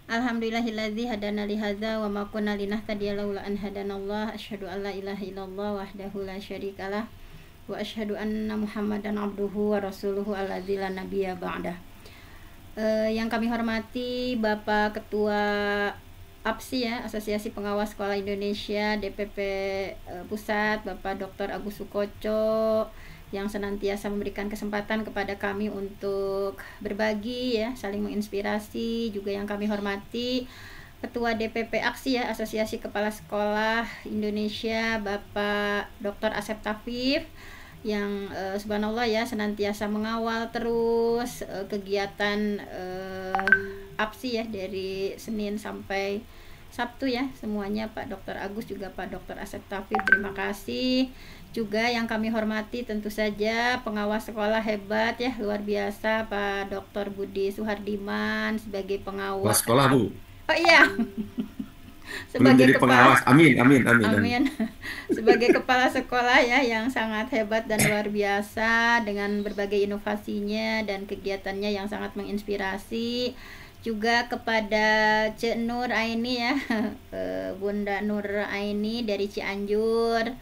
Alhamdulillahilladzi hadana li hadza wa ma kunna linahtadiya laula an hadanallah. Asyhadu an la ilaha illallah wahdahu la syarikalah wa asyhadu anna Muhammadan abduhu wa rasuluhu alladzi la nabiyya ba'dah. Yang kami hormati Bapak Ketua APSI ya, Asosiasi Pengawas Sekolah Indonesia DPP Pusat, Bapak Dr. Agus Sukoco, yang senantiasa memberikan kesempatan kepada kami untuk berbagi ya, saling menginspirasi. Juga yang kami hormati Ketua DPP AKSI ya, Asosiasi Kepala Sekolah Indonesia, Bapak Dr. Asep Tafif, yang subhanallah ya senantiasa mengawal terus kegiatan APSI ya dari Senin sampai Sabtu ya, semuanya Pak Dr. Agus juga Pak Dr. Asep Tafif, terima kasih. Juga yang kami hormati tentu saja pengawas sekolah hebat ya, luar biasa Pak Dr. Budi Suhardiman sebagai pengawas Sekolah Bu, oh iya belum sebagai jadi kepala pengawas. Amin, amin, amin, amin. amin sebagai kepala sekolah ya yang sangat hebat dan luar biasa dengan berbagai inovasinya dan kegiatannya yang sangat menginspirasi. Juga kepada Cek Nur Aini ya, Bunda Nur Aini dari Cianjur,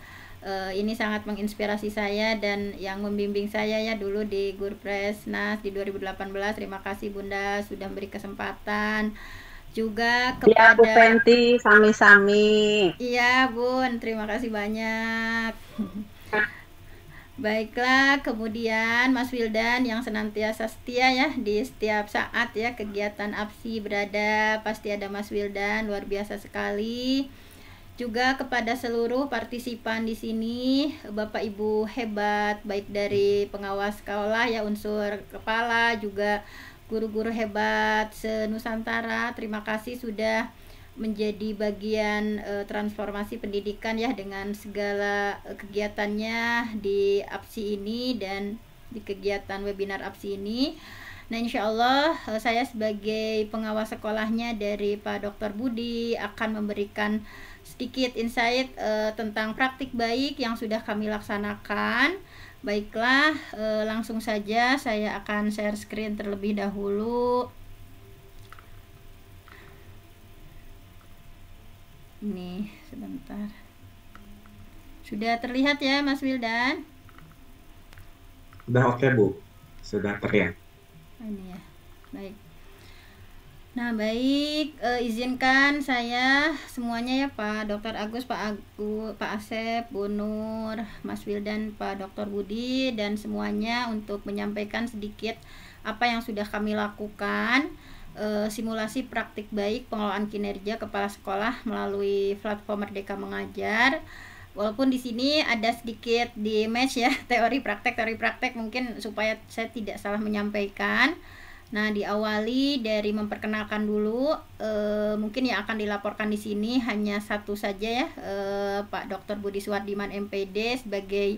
ini sangat menginspirasi saya dan yang membimbing saya ya dulu di Gurpresnas di 2018. Terima kasih Bunda sudah beri kesempatan. Juga Ya, Bu kepada Penti, sami-sami. iya Bun, terima kasih banyak. Baiklah, kemudian Mas Wildan yang senantiasa setia ya di setiap saat ya kegiatan APSI berada, pasti ada Mas Wildan, luar biasa sekali. Juga kepada seluruh partisipan di sini, Bapak Ibu hebat, baik dari pengawas sekolah ya, unsur kepala, juga guru-guru hebat se-Nusantara. Terima kasih sudah menjadi bagian transformasi pendidikan ya dengan segala kegiatannya di APSI ini dan di kegiatan webinar APSI ini. Nah, insya Allah saya sebagai pengawas sekolahnya dari Pak Dr. Budi akan memberikan sedikit insight tentang praktik baik yang sudah kami laksanakan. Baiklah, langsung saja saya akan share screen terlebih dahulu. Ini sebentar. Sudah terlihat ya Mas Wildan? Udah oke Bu, sudah terlihat. Ini ya. Baik. Nah, baik, izinkan saya semuanya ya Pak Dr. Agus, Pak Asep, Bu Nur, Mas Wildan, Pak Dr. Budi dan semuanya untuk menyampaikan sedikit apa yang sudah kami lakukan. Simulasi praktik baik pengelolaan kinerja kepala sekolah melalui platform Merdeka Mengajar. Walaupun di sini ada sedikit di match ya, teori praktek mungkin supaya saya tidak salah menyampaikan. Nah, diawali dari memperkenalkan dulu, mungkin yang akan dilaporkan di sini hanya satu saja ya, Pak Dr. Budi Suhardiman MPD sebagai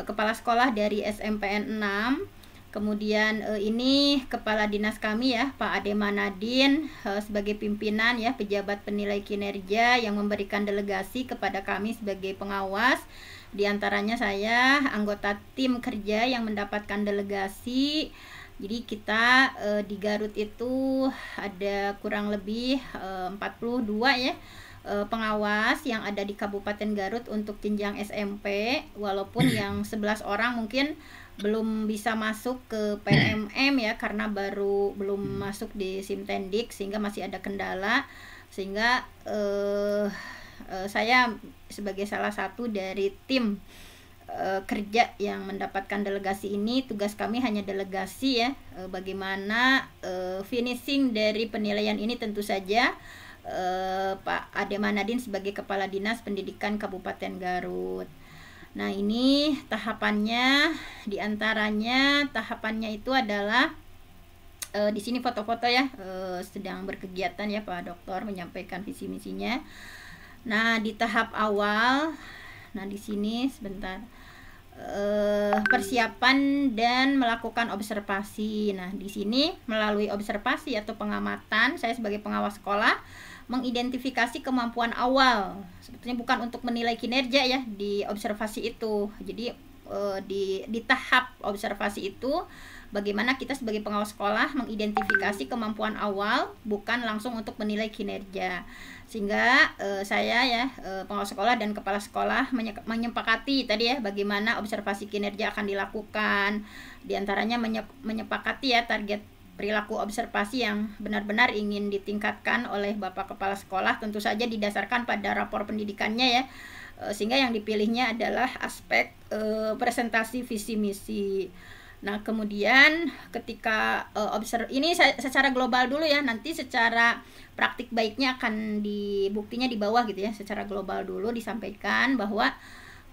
kepala sekolah dari SMPN 6. Kemudian ini kepala dinas kami ya, Pak Ade Manadin sebagai pimpinan ya, pejabat penilai kinerja yang memberikan delegasi kepada kami sebagai pengawas. Di antaranya saya anggota tim kerja yang mendapatkan delegasi. Jadi kita di Garut itu ada kurang lebih 42 ya pengawas yang ada di Kabupaten Garut untuk jenjang SMP, walaupun yang 11 orang mungkin belum bisa masuk ke PMM ya karena belum masuk di Simtendik sehingga masih ada kendala, sehingga saya sebagai salah satu dari tim kerja yang mendapatkan delegasi ini, tugas kami hanya delegasi ya, bagaimana finishing dari penilaian ini tentu saja Pak Ade Manadin sebagai Kepala Dinas Pendidikan Kabupaten Garut. Nah, ini tahapannya, diantaranya tahapannya itu adalah di sini foto-foto ya, sedang berkegiatan ya Pak Dokter menyampaikan visi misinya. Nah, di tahap awal, nah di sini sebentar, persiapan dan melakukan observasi. Nah, di sini melalui observasi atau pengamatan, saya sebagai pengawas sekolah mengidentifikasi kemampuan awal. Sebetulnya bukan untuk menilai kinerja ya di observasi itu. Jadi di tahap observasi itu bagaimana kita sebagai pengawas sekolah mengidentifikasi kemampuan awal, bukan langsung untuk menilai kinerja. Sehingga saya ya pengawas sekolah dan kepala sekolah menyepakati tadi ya bagaimana observasi kinerja akan dilakukan. Di antaranya menyepakati ya target perilaku observasi yang benar-benar ingin ditingkatkan oleh Bapak Kepala Sekolah, tentu saja didasarkan pada rapor pendidikannya ya, sehingga yang dipilihnya adalah aspek presentasi visi misi. Nah kemudian ketika ini secara global dulu ya, nanti secara praktik baiknya akan dibuktinya di bawah gitu ya. Secara global dulu disampaikan bahwa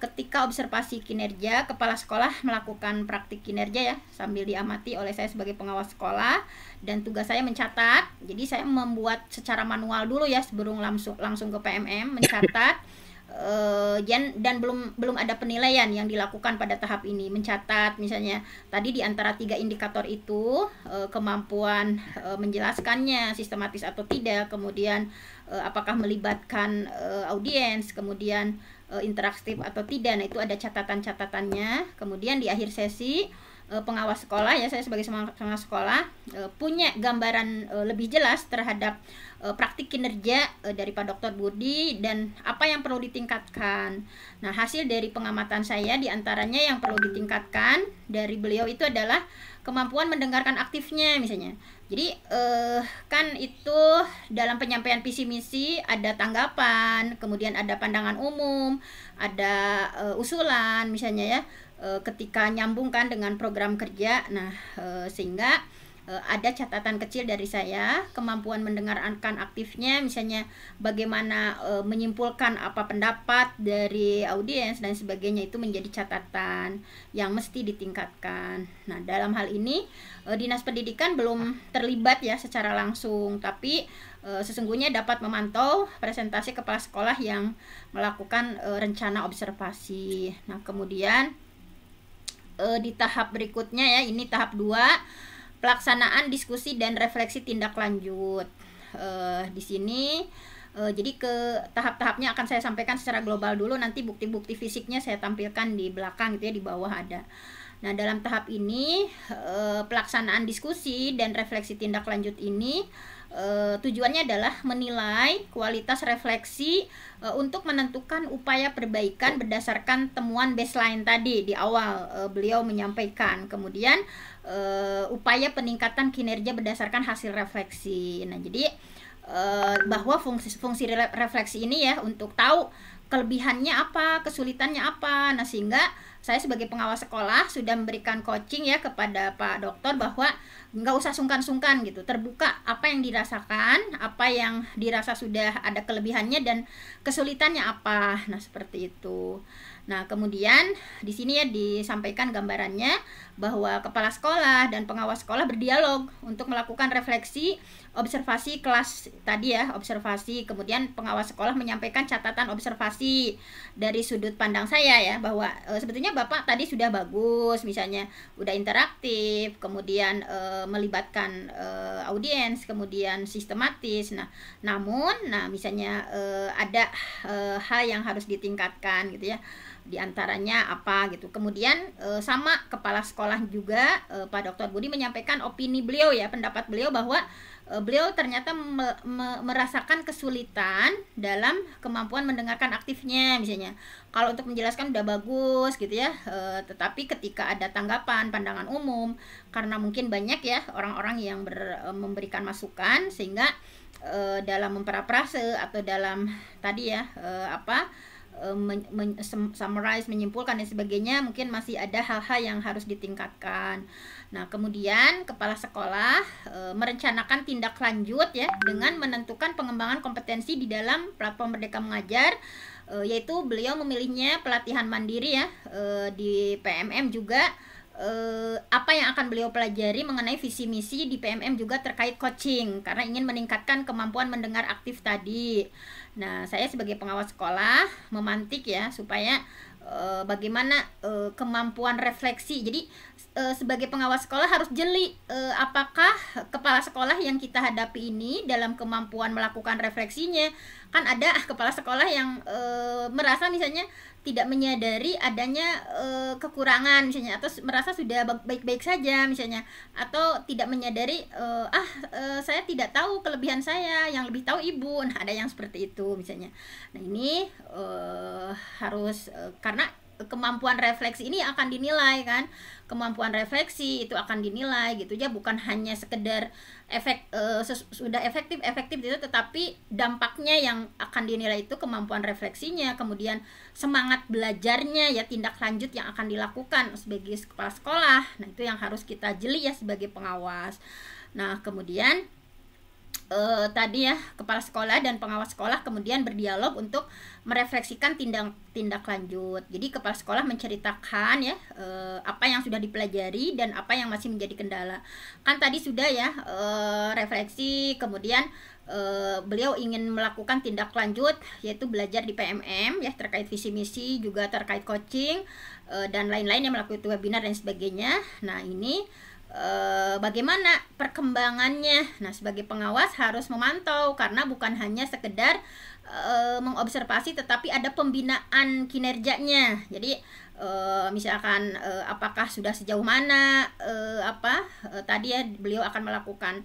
ketika observasi kinerja, kepala sekolah melakukan praktik kinerja ya sambil diamati oleh saya sebagai pengawas sekolah, dan tugas saya mencatat. Jadi saya membuat secara manual dulu ya sebelum langsung ke PMM, mencatat dan belum ada penilaian yang dilakukan pada tahap ini. Mencatat misalnya tadi di antara 3 indikator itu kemampuan menjelaskannya sistematis atau tidak, kemudian apakah melibatkan audiens, kemudian interaktif atau tidak. Nah itu ada catatan-catatannya. Kemudian di akhir sesi pengawas sekolah ya, saya sebagai pengawas sekolah punya gambaran lebih jelas terhadap praktik kinerja dari Pak Dr. Budi dan apa yang perlu ditingkatkan. Nah hasil dari pengamatan saya diantaranya yang perlu ditingkatkan dari beliau itu adalah kemampuan mendengarkan aktifnya misalnya. Jadi kan itu dalam penyampaian visi misi ada tanggapan, kemudian ada pandangan umum, ada usulan misalnya ya, ketika nyambungkan dengan program kerja. Nah sehingga ada catatan kecil dari saya, kemampuan mendengarkan aktifnya misalnya bagaimana menyimpulkan apa pendapat dari audiens dan sebagainya, itu menjadi catatan yang mesti ditingkatkan. Nah dalam hal ini Dinas Pendidikan belum terlibat ya secara langsung, tapi sesungguhnya dapat memantau presentasi kepala sekolah yang melakukan rencana observasi. Nah kemudian di tahap berikutnya ya, ini tahap 2, pelaksanaan diskusi dan refleksi tindak lanjut. Di sini jadi ke tahap-tahapnya akan saya sampaikan secara global dulu, nanti bukti-bukti fisiknya saya tampilkan di belakang gitu ya, di bawah ada. Nah dalam tahap ini pelaksanaan diskusi dan refleksi tindak lanjut ini tujuannya adalah menilai kualitas refleksi untuk menentukan upaya perbaikan berdasarkan temuan baseline tadi di awal beliau menyampaikan. Kemudian upaya peningkatan kinerja berdasarkan hasil refleksi. Nah jadi bahwa fungsi refleksi ini ya untuk tahu kelebihannya apa, kesulitannya apa. Nah sehingga saya sebagai pengawas sekolah sudah memberikan coaching ya kepada Pak Dokter bahwa nggak usah sungkan-sungkan gitu, terbuka apa yang dirasakan, apa yang dirasa sudah ada kelebihannya dan kesulitannya apa. Nah seperti itu. Nah kemudian di sini ya disampaikan gambarannya bahwa kepala sekolah dan pengawas sekolah berdialog untuk melakukan refleksi observasi kelas tadi ya, observasi. Kemudian pengawas sekolah menyampaikan catatan observasi dari sudut pandang saya ya, bahwa sebetulnya Bapak tadi sudah bagus, misalnya udah interaktif, kemudian melibatkan audiens, kemudian sistematis. Nah namun misalnya ada hal yang harus ditingkatkan gitu ya, diantaranya apa gitu. Kemudian sama kepala sekolah juga Pak Dr. Budi menyampaikan opini beliau ya, pendapat beliau bahwa beliau ternyata merasakan kesulitan dalam kemampuan mendengarkan aktifnya misalnya. Kalau untuk menjelaskan udah bagus gitu ya, tetapi ketika ada tanggapan, pandangan umum, karena mungkin banyak ya orang-orang yang memberikan masukan, sehingga dalam memparafrase atau dalam tadi ya summarize, menyimpulkan dan sebagainya, mungkin masih ada hal-hal yang harus ditingkatkan. Nah kemudian kepala sekolah merencanakan tindak lanjut ya dengan menentukan pengembangan kompetensi di dalam platform Merdeka Mengajar, yaitu beliau memilihnya pelatihan mandiri ya, di PMM juga apa yang akan beliau pelajari mengenai visi misi di PMM juga terkait coaching, karena ingin meningkatkan kemampuan mendengar aktif tadi. Nah saya sebagai pengawas sekolah memantik ya supaya bagaimana kemampuan refleksi. Jadi sebagai pengawas sekolah harus jeli apakah kepala sekolah yang kita hadapi ini dalam kemampuan melakukan refleksinya. Kan ada kepala sekolah yang merasa misalnya tidak menyadari adanya kekurangan misalnya, atau merasa sudah baik-baik saja misalnya, atau tidak menyadari saya tidak tahu kelebihan saya, yang lebih tahu ibu. Nah, ada yang seperti itu misalnya. Nah, ini harus karena kemampuan refleksi ini akan dinilai kan, kemampuan refleksi itu akan dinilai gitu ya, bukan hanya sekedar sudah efektif itu, tetapi dampaknya yang akan dinilai itu kemampuan refleksinya, kemudian semangat belajarnya ya, tindak lanjut yang akan dilakukan sebagai kepala sekolah. Nah, itu yang harus kita jeli ya sebagai pengawas. Nah, kemudian tadi ya, kepala sekolah dan pengawas sekolah kemudian berdialog untuk merefleksikan tindak lanjut. Jadi kepala sekolah menceritakan ya apa yang sudah dipelajari dan apa yang masih menjadi kendala. Kan tadi sudah ya refleksi, kemudian beliau ingin melakukan tindak lanjut yaitu belajar di PMM ya, terkait visi misi, juga terkait coaching dan lain-lain yang melakukan webinar dan sebagainya. Nah, ini bagaimana perkembangannya. Nah, sebagai pengawas harus memantau, karena bukan hanya sekedar mengobservasi, tetapi ada pembinaan kinerjanya. Jadi misalkan apakah sudah sejauh mana tadi ya beliau akan melakukan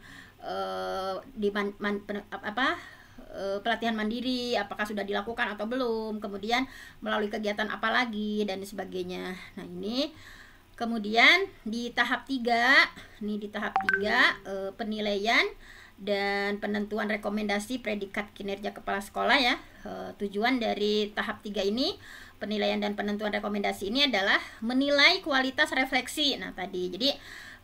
pelatihan mandiri, apakah sudah dilakukan atau belum, kemudian melalui kegiatan apa lagi dan sebagainya. Nah, ini kemudian di tahap 3, penilaian dan penentuan rekomendasi predikat kinerja kepala sekolah ya. Tujuan dari tahap 3 ini, penilaian dan penentuan rekomendasi ini adalah menilai kualitas refleksi. Nah, tadi jadi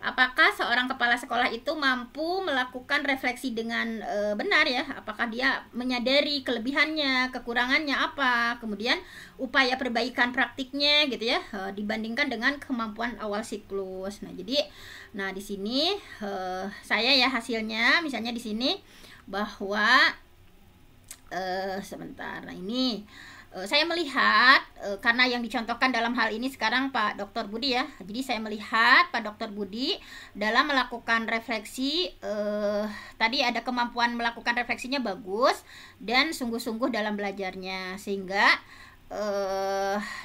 apakah seorang kepala sekolah itu mampu melakukan refleksi dengan benar ya, apakah dia menyadari kelebihannya, kekurangannya apa, kemudian upaya perbaikan praktiknya gitu ya, dibandingkan dengan kemampuan awal siklus. Nah, jadi di sini saya ya hasilnya misalnya di sini bahwa sebentar. Nah, ini saya melihat karena yang dicontohkan dalam hal ini sekarang Pak Dr. Budi ya. Jadi saya melihat Pak Dr. Budi dalam melakukan refleksi tadi ada kemampuan melakukan refleksinya bagus dan sungguh-sungguh dalam belajarnya, sehingga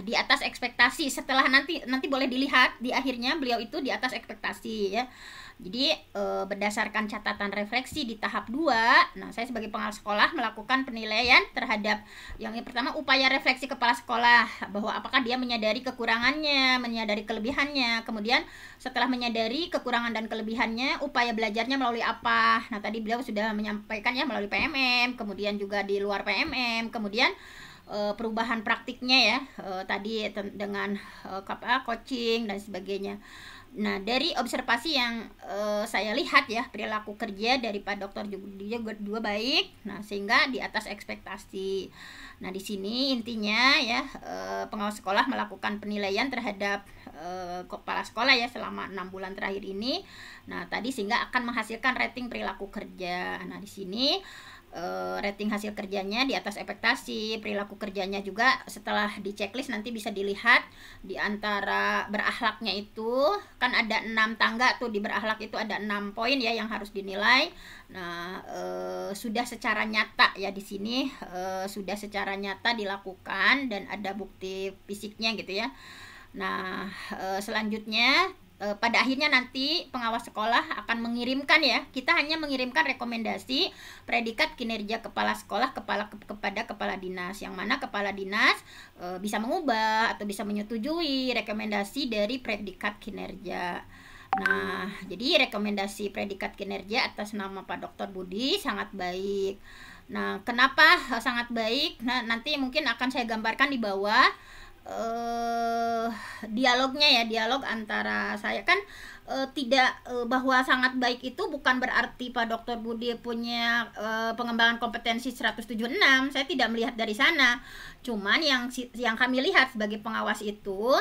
di atas ekspektasi. Setelah nanti boleh dilihat di akhirnya beliau itu di atas ekspektasi ya. Jadi berdasarkan catatan refleksi di tahap 2, nah saya sebagai pengawas sekolah melakukan penilaian terhadap yang pertama, upaya refleksi kepala sekolah, bahwa apakah dia menyadari kekurangannya, menyadari kelebihannya, kemudian setelah menyadari kekurangan dan kelebihannya, upaya belajarnya melalui apa. Nah, tadi beliau sudah menyampaikan ya, melalui PMM, kemudian juga di luar PMM, kemudian perubahan praktiknya ya, tadi dengan coaching dan sebagainya. Nah, dari observasi yang saya lihat ya, perilaku kerja dari Pak Dokter juga baik. Nah, sehingga di atas ekspektasi. Nah, di sini intinya ya, pengawas sekolah melakukan penilaian terhadap kepala sekolah ya selama 6 bulan terakhir ini. Nah, tadi sehingga akan menghasilkan rating perilaku kerja. Nah, di sini rating hasil kerjanya di atas ekspektasi, perilaku kerjanya juga setelah di checklist nanti bisa dilihat di antara berakhlaknya itu kan ada 6 tangga tuh, di berakhlak itu ada 6 poin ya yang harus dinilai. Nah, sudah secara nyata ya di sini sudah secara nyata dilakukan dan ada bukti fisiknya gitu ya. Nah, selanjutnya pada akhirnya nanti pengawas sekolah akan mengirimkan ya, kita hanya mengirimkan rekomendasi predikat kinerja kepala sekolah kepada kepala dinas, yang mana kepala dinas bisa mengubah atau bisa menyetujui rekomendasi dari predikat kinerja. Nah, jadi rekomendasi predikat kinerja atas nama Pak Dr. Budi sangat baik. Nah, kenapa sangat baik? Nah, nanti mungkin akan saya gambarkan di bawah dialognya ya, dialog antara saya kan tidak bahwa sangat baik itu bukan berarti Pak Dr. Budi punya pengembangan kompetensi 176. Saya tidak melihat dari sana. Cuman yang kami lihat sebagai pengawas itu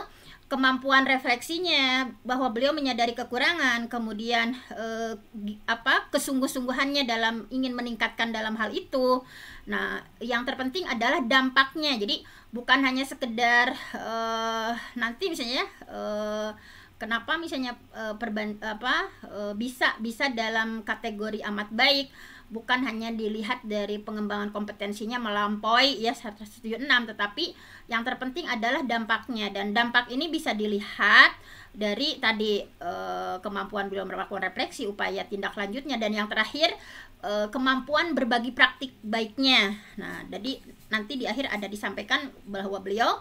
kemampuan refleksinya, bahwa beliau menyadari kekurangan, kemudian kesungguh-sungguhannya dalam ingin meningkatkan dalam hal itu. Nah, yang terpenting adalah dampaknya. Jadi bukan hanya sekedar nanti misalnya kenapa misalnya bisa dalam kategori amat baik, bukan hanya dilihat dari pengembangan kompetensinya melampaui ya 176, tetapi yang terpenting adalah dampaknya, dan dampak ini bisa dilihat dari tadi kemampuan beliau melakukan refleksi, upaya tindak lanjutnya, dan yang terakhir kemampuan berbagi praktik baiknya. Nah, jadi nanti di akhir ada disampaikan bahwa beliau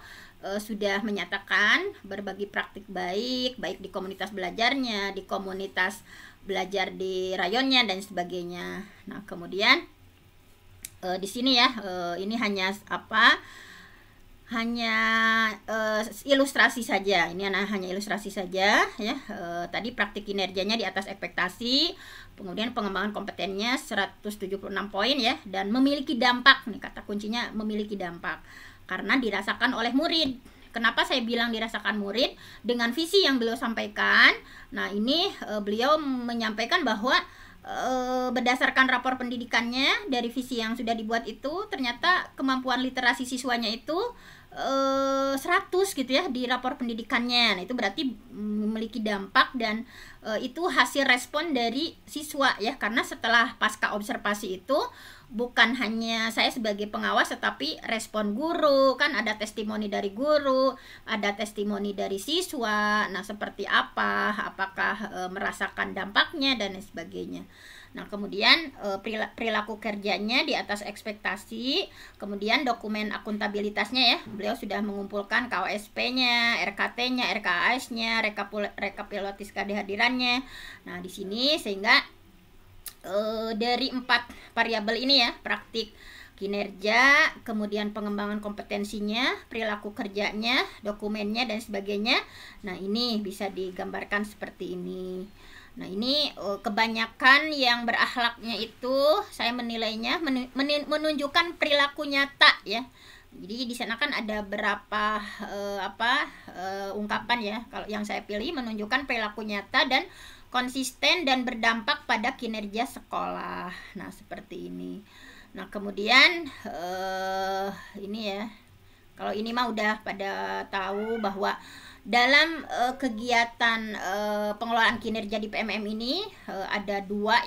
sudah menyatakan berbagi praktik baik di komunitas belajarnya, di komunitas belajar di rayonnya dan sebagainya. Nah, kemudian di sini ya ini hanya ilustrasi saja. Ini hanya ilustrasi saja ya. Tadi praktik kinerjanya di atas ekspektasi, kemudian pengembangan kompetennya 176 poin ya, dan memiliki dampak. Nih kata kuncinya, memiliki dampak karena dirasakan oleh murid. Kenapa saya bilang dirasakan murid? Dengan visi yang beliau sampaikan. Nah, ini beliau menyampaikan bahwa berdasarkan rapor pendidikannya dari visi yang sudah dibuat itu, ternyata kemampuan literasi siswanya itu 100 gitu ya di rapor pendidikannya. Nah, itu berarti memiliki dampak, dan itu hasil respon dari siswa ya, karena setelah pasca observasi itu bukan hanya saya sebagai pengawas, tetapi respon guru, kan ada testimoni dari guru, ada testimoni dari siswa. Nah, seperti apakah merasakan dampaknya dan sebagainya. Nah, kemudian perilaku kerjanya di atas ekspektasi, kemudian dokumen akuntabilitasnya ya, beliau sudah mengumpulkan KOSP-nya, RKT-nya, RKAS-nya, rekapitulasi kehadirannya. Nah, di sini sehingga dari 4 variabel ini ya, praktik kinerja, kemudian pengembangan kompetensinya, perilaku kerjanya, dokumennya dan sebagainya. Nah, ini bisa digambarkan seperti ini. Nah, ini kebanyakan yang berakhlaknya itu saya menilainya menunjukkan perilaku nyata ya. Jadi di sana kan ada berapa ungkapan ya. Kalau yang saya pilih menunjukkan perilaku nyata dan konsisten dan berdampak pada kinerja sekolah. Nah, seperti ini. Nah, kemudian ini ya. Kalau ini mah udah pada tahu bahwa dalam kegiatan pengelolaan kinerja di PMM ini ada dua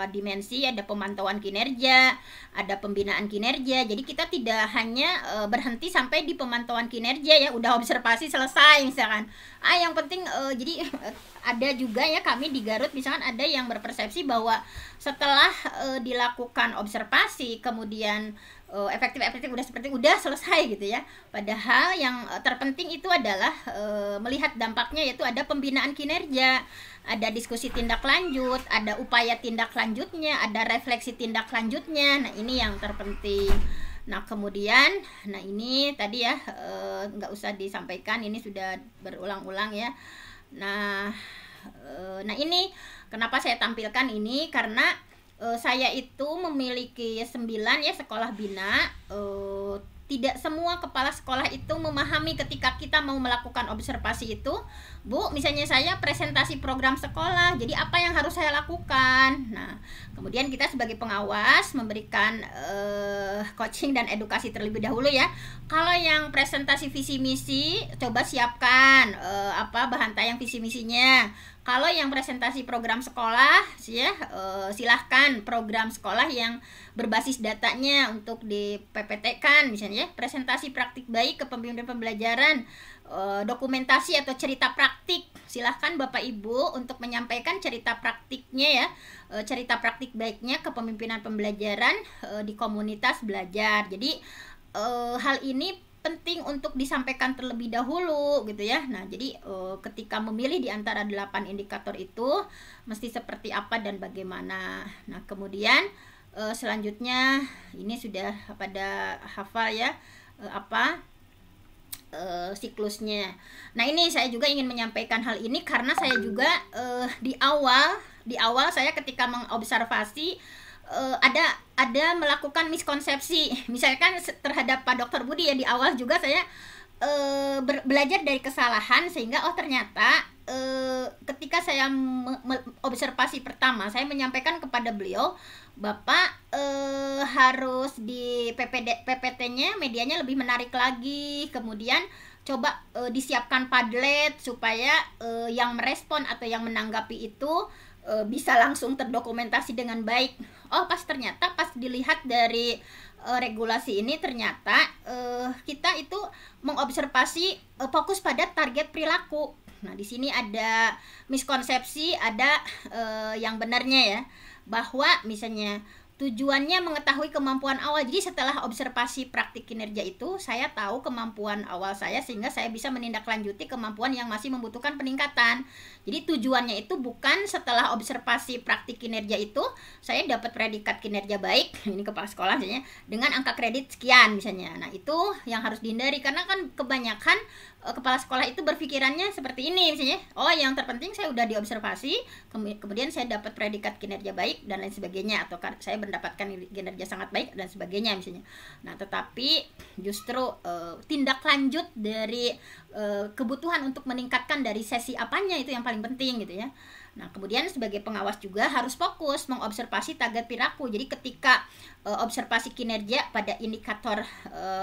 dimensi, ada pemantauan kinerja, ada pembinaan kinerja. Jadi kita tidak hanya berhenti sampai di pemantauan kinerja ya, udah observasi selesai misalkan. Yang penting jadi ada juga ya, kami di Garut misalkan ada yang berpersepsi bahwa setelah dilakukan observasi kemudian efektif udah selesai gitu ya. Padahal yang terpenting itu adalah melihat dampaknya, yaitu ada pembinaan kinerja, ada diskusi tindak lanjut, ada upaya tindak lanjutnya, ada refleksi tindak lanjutnya. Nah, ini yang terpenting. Nah, kemudian ini tadi ya nggak usah disampaikan, ini sudah berulang-ulang ya. Nah ini kenapa saya tampilkan ini, karena saya itu memiliki 9 ya sekolah bina. Tidak semua kepala sekolah itu memahami ketika kita mau melakukan observasi itu, Bu, misalnya saya presentasi program sekolah, jadi apa yang harus saya lakukan? Nah, kemudian kita sebagai pengawas memberikan coaching dan edukasi terlebih dahulu ya. Kalau yang presentasi visi misi, coba siapkan bahan tayang visi misinya. Kalau yang presentasi program sekolah ya, silahkan program sekolah yang berbasis datanya untuk di PPT kan, misalnya presentasi praktik baik kepemimpinan pembelajaran, dokumentasi atau cerita praktik. Silahkan Bapak Ibu untuk menyampaikan cerita praktiknya ya, cerita praktik baiknya kepemimpinan pembelajaran di komunitas belajar. Jadi hal ini penting untuk disampaikan terlebih dahulu gitu ya. Nah, jadi ketika memilih di antara 8 indikator itu mesti seperti apa dan bagaimana. Nah, kemudian selanjutnya ini sudah pada hafal ya siklusnya. Nah, ini saya juga ingin menyampaikan hal ini karena saya juga di awal saya ketika mengobservasi ada melakukan miskonsepsi misalkan terhadap Pak Dr. Budi ya. Di awal juga saya belajar dari kesalahan, sehingga ternyata ketika saya observasi pertama, saya menyampaikan kepada beliau, Bapak harus di PPT-nya medianya lebih menarik lagi, kemudian coba disiapkan Padlet supaya yang merespon atau yang menanggapi itu bisa langsung terdokumentasi dengan baik. Ternyata pas dilihat dari regulasi ini, ternyata kita itu mengobservasi fokus pada target perilaku. Nah, di sini ada miskonsepsi, ada yang benarnya ya, bahwa misalnya tujuannya mengetahui kemampuan awal. Jadi setelah observasi praktik kinerja itu, saya tahu kemampuan awal saya, sehingga saya bisa menindaklanjuti kemampuan yang masih membutuhkan peningkatan. Jadi tujuannya itu bukan setelah observasi praktik kinerja itu saya dapat predikat kinerja baik, ini kepala sekolah misalnya, dengan angka kredit sekian misalnya. Nah, itu yang harus dihindari, karena kan kebanyakan kepala sekolah itu berpikirannya seperti ini misalnya, yang terpenting saya udah diobservasi, kemudian saya dapat predikat kinerja baik dan lain sebagainya, atau saya mendapatkan kinerja sangat baik dan sebagainya misalnya. Nah, tetapi justru tindak lanjut dari kebutuhan untuk meningkatkan dari sesi apanya itu yang paling penting gitu ya. Nah, kemudian sebagai pengawas juga harus fokus mengobservasi target perilaku. Jadi ketika observasi kinerja pada indikator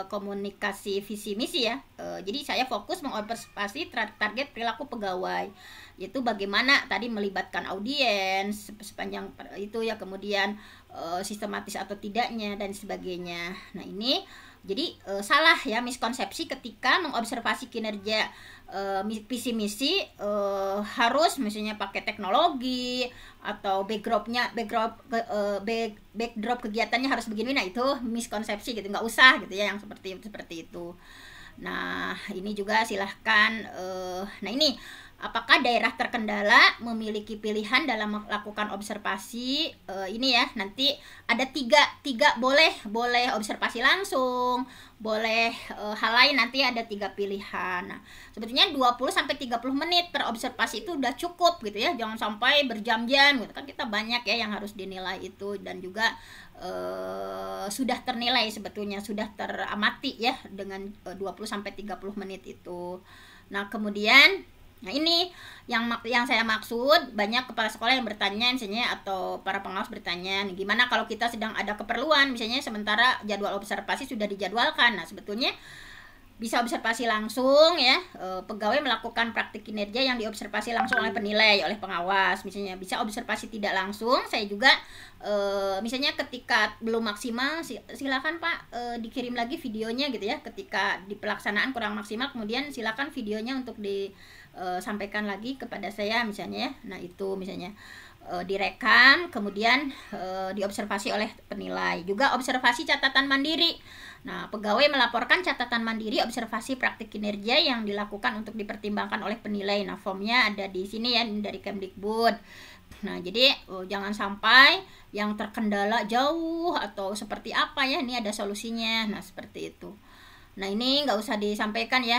komunikasi visi misi ya, jadi saya fokus mengobservasi target perilaku pegawai, yaitu bagaimana tadi melibatkan audiens sepanjang itu ya, kemudian sistematis atau tidaknya dan sebagainya. Nah, ini jadi salah ya, miskonsepsi ketika mengobservasi kinerja visi misi harus misalnya pakai teknologi atau backdrop kegiatannya harus begini. Nah, itu miskonsepsi gitu, nggak usah gitu ya yang seperti itu. Nah, ini juga silahkan nah ini, apakah daerah terkendala memiliki pilihan dalam melakukan observasi? Ini ya, nanti ada tiga boleh observasi langsung, boleh hal lain, nanti ada 3 pilihan. Nah, sebetulnya 20-30 menit per observasi itu udah cukup gitu ya, jangan sampai berjam-jam gitu kan, kita banyak ya yang harus dinilai itu, dan juga sudah ternilai sebetulnya, sudah teramati ya dengan 20-30 menit itu. Nah, kemudian ini yang saya maksud, banyak kepala sekolah yang bertanya misalnya, atau para pengawas bertanya, gimana kalau kita sedang ada keperluan misalnya, sementara jadwal observasi sudah dijadwalkan. Nah, sebetulnya bisa observasi langsung ya, pegawai melakukan praktik kinerja yang diobservasi langsung oleh penilai, oleh pengawas misalnya. Bisa observasi tidak langsung, saya juga misalnya ketika belum maksimal, silakan Pak dikirim lagi videonya gitu ya, ketika di pelaksanaan kurang maksimal, kemudian silakan videonya untuk disampaikan lagi kepada saya misalnya ya. Nah, itu misalnya direkam, kemudian diobservasi oleh penilai. Juga observasi catatan mandiri. Nah, pegawai melaporkan catatan mandiri observasi praktik kinerja yang dilakukan untuk dipertimbangkan oleh penilai. Nah, formnya ada di sini ya, dari Kemdikbud. Nah, jadi jangan sampai yang terkendala jauh atau seperti apa ya, ini ada solusinya. Nah, seperti itu. Nah, ini nggak usah disampaikan ya,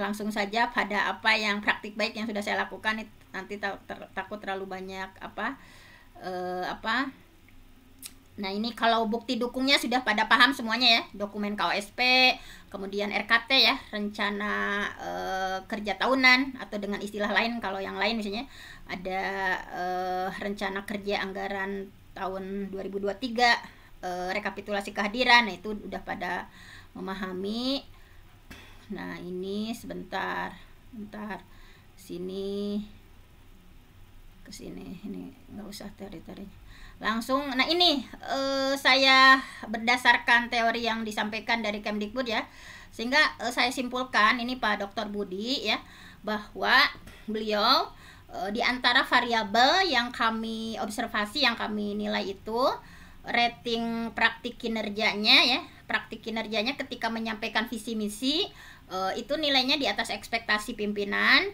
langsung saja pada apa yang praktik baik yang sudah saya lakukan. Nanti takut terlalu banyak Nah, ini kalau bukti dukungnya sudah pada paham semuanya ya, dokumen KOSP, kemudian RKT ya, rencana kerja tahunan, atau dengan istilah lain kalau yang lain misalnya ada rencana kerja anggaran tahun 2023, rekapitulasi kehadiran. Nah, itu udah pada memahami. Nah, ini sebentar sini ke sini, ini nggak usah teori-teori langsung. Nah, ini saya berdasarkan teori yang disampaikan dari Kemdikbud ya, sehingga saya simpulkan ini Pak Dr. Budi ya, bahwa beliau di antara variabel yang kami observasi, yang kami nilai itu rating praktik kinerjanya ya, praktik kinerjanya ketika menyampaikan visi misi itu nilainya di atas ekspektasi pimpinan.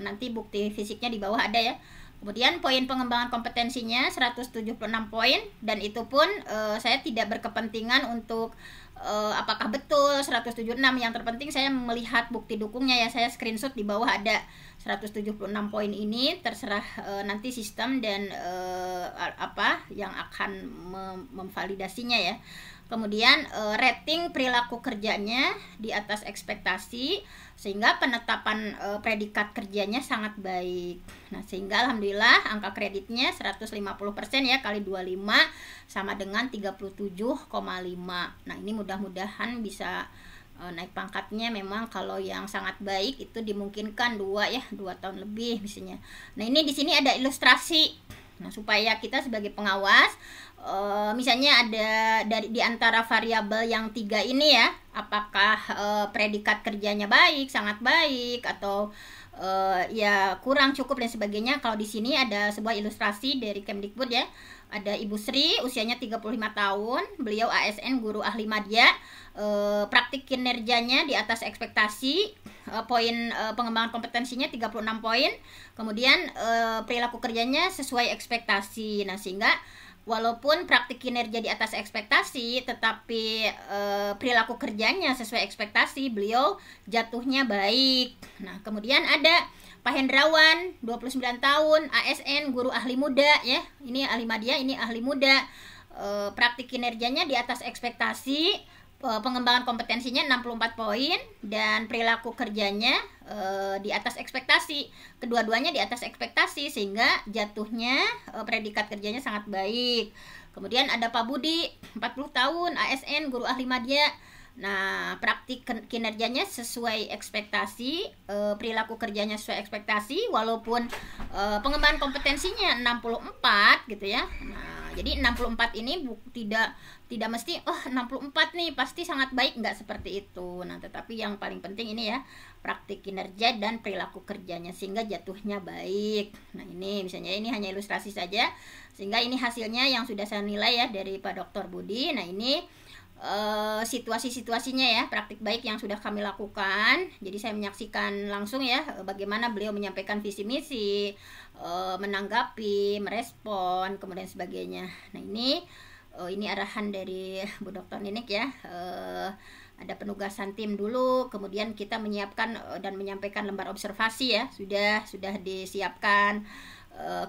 Nanti bukti fisiknya di bawah ada ya. Kemudian poin pengembangan kompetensinya 176 poin, dan itu pun saya tidak berkepentingan untuk apakah betul 176. Yang terpenting saya melihat bukti dukungnya ya, saya screenshot di bawah ada 176 poin ini, terserah nanti sistem dan apa yang akan memvalidasinya ya. Kemudian rating perilaku kerjanya di atas ekspektasi, sehingga penetapan predikat kerjanya sangat baik. Nah, sehingga alhamdulillah angka kreditnya 150% ya, kali 25 sama dengan 37,5. Nah, ini mudah-mudahan bisa naik pangkatnya. Memang kalau yang sangat baik itu dimungkinkan 2 tahun lebih misalnya. Nah, ini di sini ada ilustrasi. Nah, supaya kita sebagai pengawas misalnya ada di antara variabel yang 3 ini ya, apakah predikat kerjanya baik, sangat baik, atau ya kurang, cukup dan sebagainya. Kalau di sini ada sebuah ilustrasi dari Kemdikbud ya. Ada Ibu Sri, usianya 35 tahun, beliau ASN guru ahli madya, praktik kinerjanya di atas ekspektasi, poin pengembangan kompetensinya 36 poin, kemudian perilaku kerjanya sesuai ekspektasi. Nah, sehingga walaupun praktik kinerja di atas ekspektasi, tetapi perilaku kerjanya sesuai ekspektasi, beliau jatuhnya baik. Nah, kemudian ada Pak Hendrawan, 29 tahun, ASN, guru ahli muda ya. Ini ahli madya, ini ahli muda. Praktik kinerjanya di atas ekspektasi, pengembangan kompetensinya 64 poin, dan perilaku kerjanya di atas ekspektasi. Kedua-duanya di atas ekspektasi, sehingga jatuhnya predikat kerjanya sangat baik. Kemudian ada Pak Budi, 40 tahun, ASN, guru ahli madya. Nah, praktik kinerjanya sesuai ekspektasi, perilaku kerjanya sesuai ekspektasi, walaupun pengembangan kompetensinya 64 gitu ya. Nah, jadi 64 ini tidak mesti 64 nih pasti sangat baik, nggak seperti itu. Nah, tetapi yang paling penting ini ya, praktik kinerja dan perilaku kerjanya sehingga jatuhnya baik. Nah, ini misalnya ini hanya ilustrasi saja, sehingga ini hasilnya yang sudah saya nilai ya dari Pak Dr. Budi. Nah, ini situasi-situasinya ya, praktik baik yang sudah kami lakukan. Jadi saya menyaksikan langsung ya bagaimana beliau menyampaikan visi misi, menanggapi, merespon, kemudian sebagainya. Nah, ini arahan dari Bu Dr. Ninik ya. Ada penugasan tim dulu, kemudian kita menyiapkan dan menyampaikan lembar observasi ya, sudah disiapkan.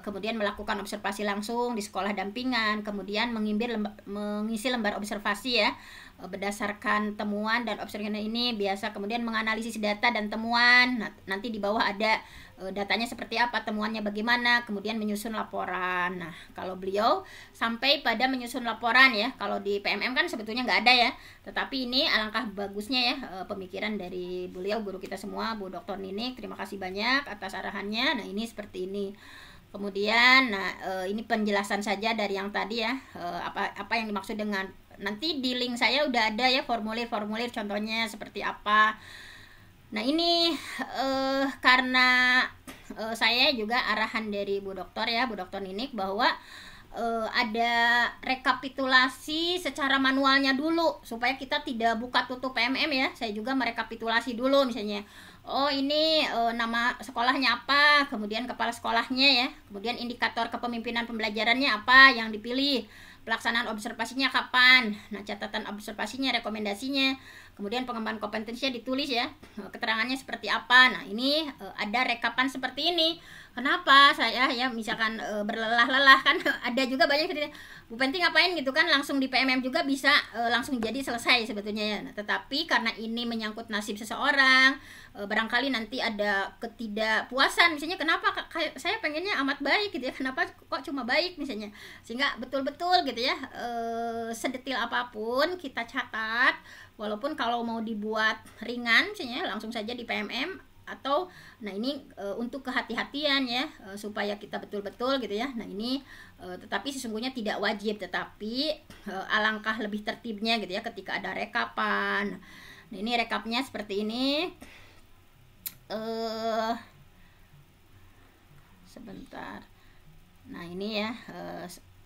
Kemudian melakukan observasi langsung di sekolah dampingan, kemudian mengisi lembar observasi ya, berdasarkan temuan dan observasi ini biasa, kemudian menganalisis data dan temuan. Nah, nanti di bawah ada datanya seperti apa, temuannya bagaimana, kemudian menyusun laporan. Nah, kalau beliau sampai pada menyusun laporan ya, kalau di PMM kan sebetulnya nggak ada ya, tetapi ini alangkah bagusnya ya pemikiran dari beliau, guru kita semua, Bu Dr. Ninik. Terima kasih banyak atas arahannya. Nah, ini seperti ini. Kemudian, ini penjelasan saja dari yang tadi ya, apa yang dimaksud dengan, nanti di link saya udah ada ya formulir-formulir contohnya seperti apa. Nah, ini karena saya juga arahan dari Bu Dokter ya, Bu Dr. Ninik, bahwa ada rekapitulasi secara manualnya dulu supaya kita tidak buka tutup PMM ya. Saya juga merekapitulasi dulu misalnya, ini nama sekolahnya apa, kemudian kepala sekolahnya ya, kemudian indikator kepemimpinan pembelajarannya apa yang dipilih, pelaksanaan observasinya kapan, nah catatan observasinya, rekomendasinya, kemudian pengembangan kompetensinya ditulis ya, keterangannya seperti apa. Nah, ini ada rekapan seperti ini. Kenapa saya ya misalkan berlelah-lelah kan ada juga banyak cerita, Bu Penti ngapain gitu kan, langsung di PMM juga bisa langsung jadi selesai sebetulnya ya. Nah, tetapi karena ini menyangkut nasib seseorang, barangkali nanti ada ketidakpuasan misalnya, kenapa saya pengennya amat baik gitu ya, kenapa kok cuma baik misalnya, sehingga betul-betul gitu ya, sedetil apapun kita catat, walaupun kalau mau dibuat ringan misalnya langsung saja di PMM, atau nah ini untuk kehati-hatian ya, supaya kita betul-betul gitu ya. Nah, ini tetapi sesungguhnya tidak wajib, tetapi alangkah lebih tertibnya gitu ya ketika ada rekapan. Nah, ini rekapnya seperti ini. Sebentar. Nah, ini ya,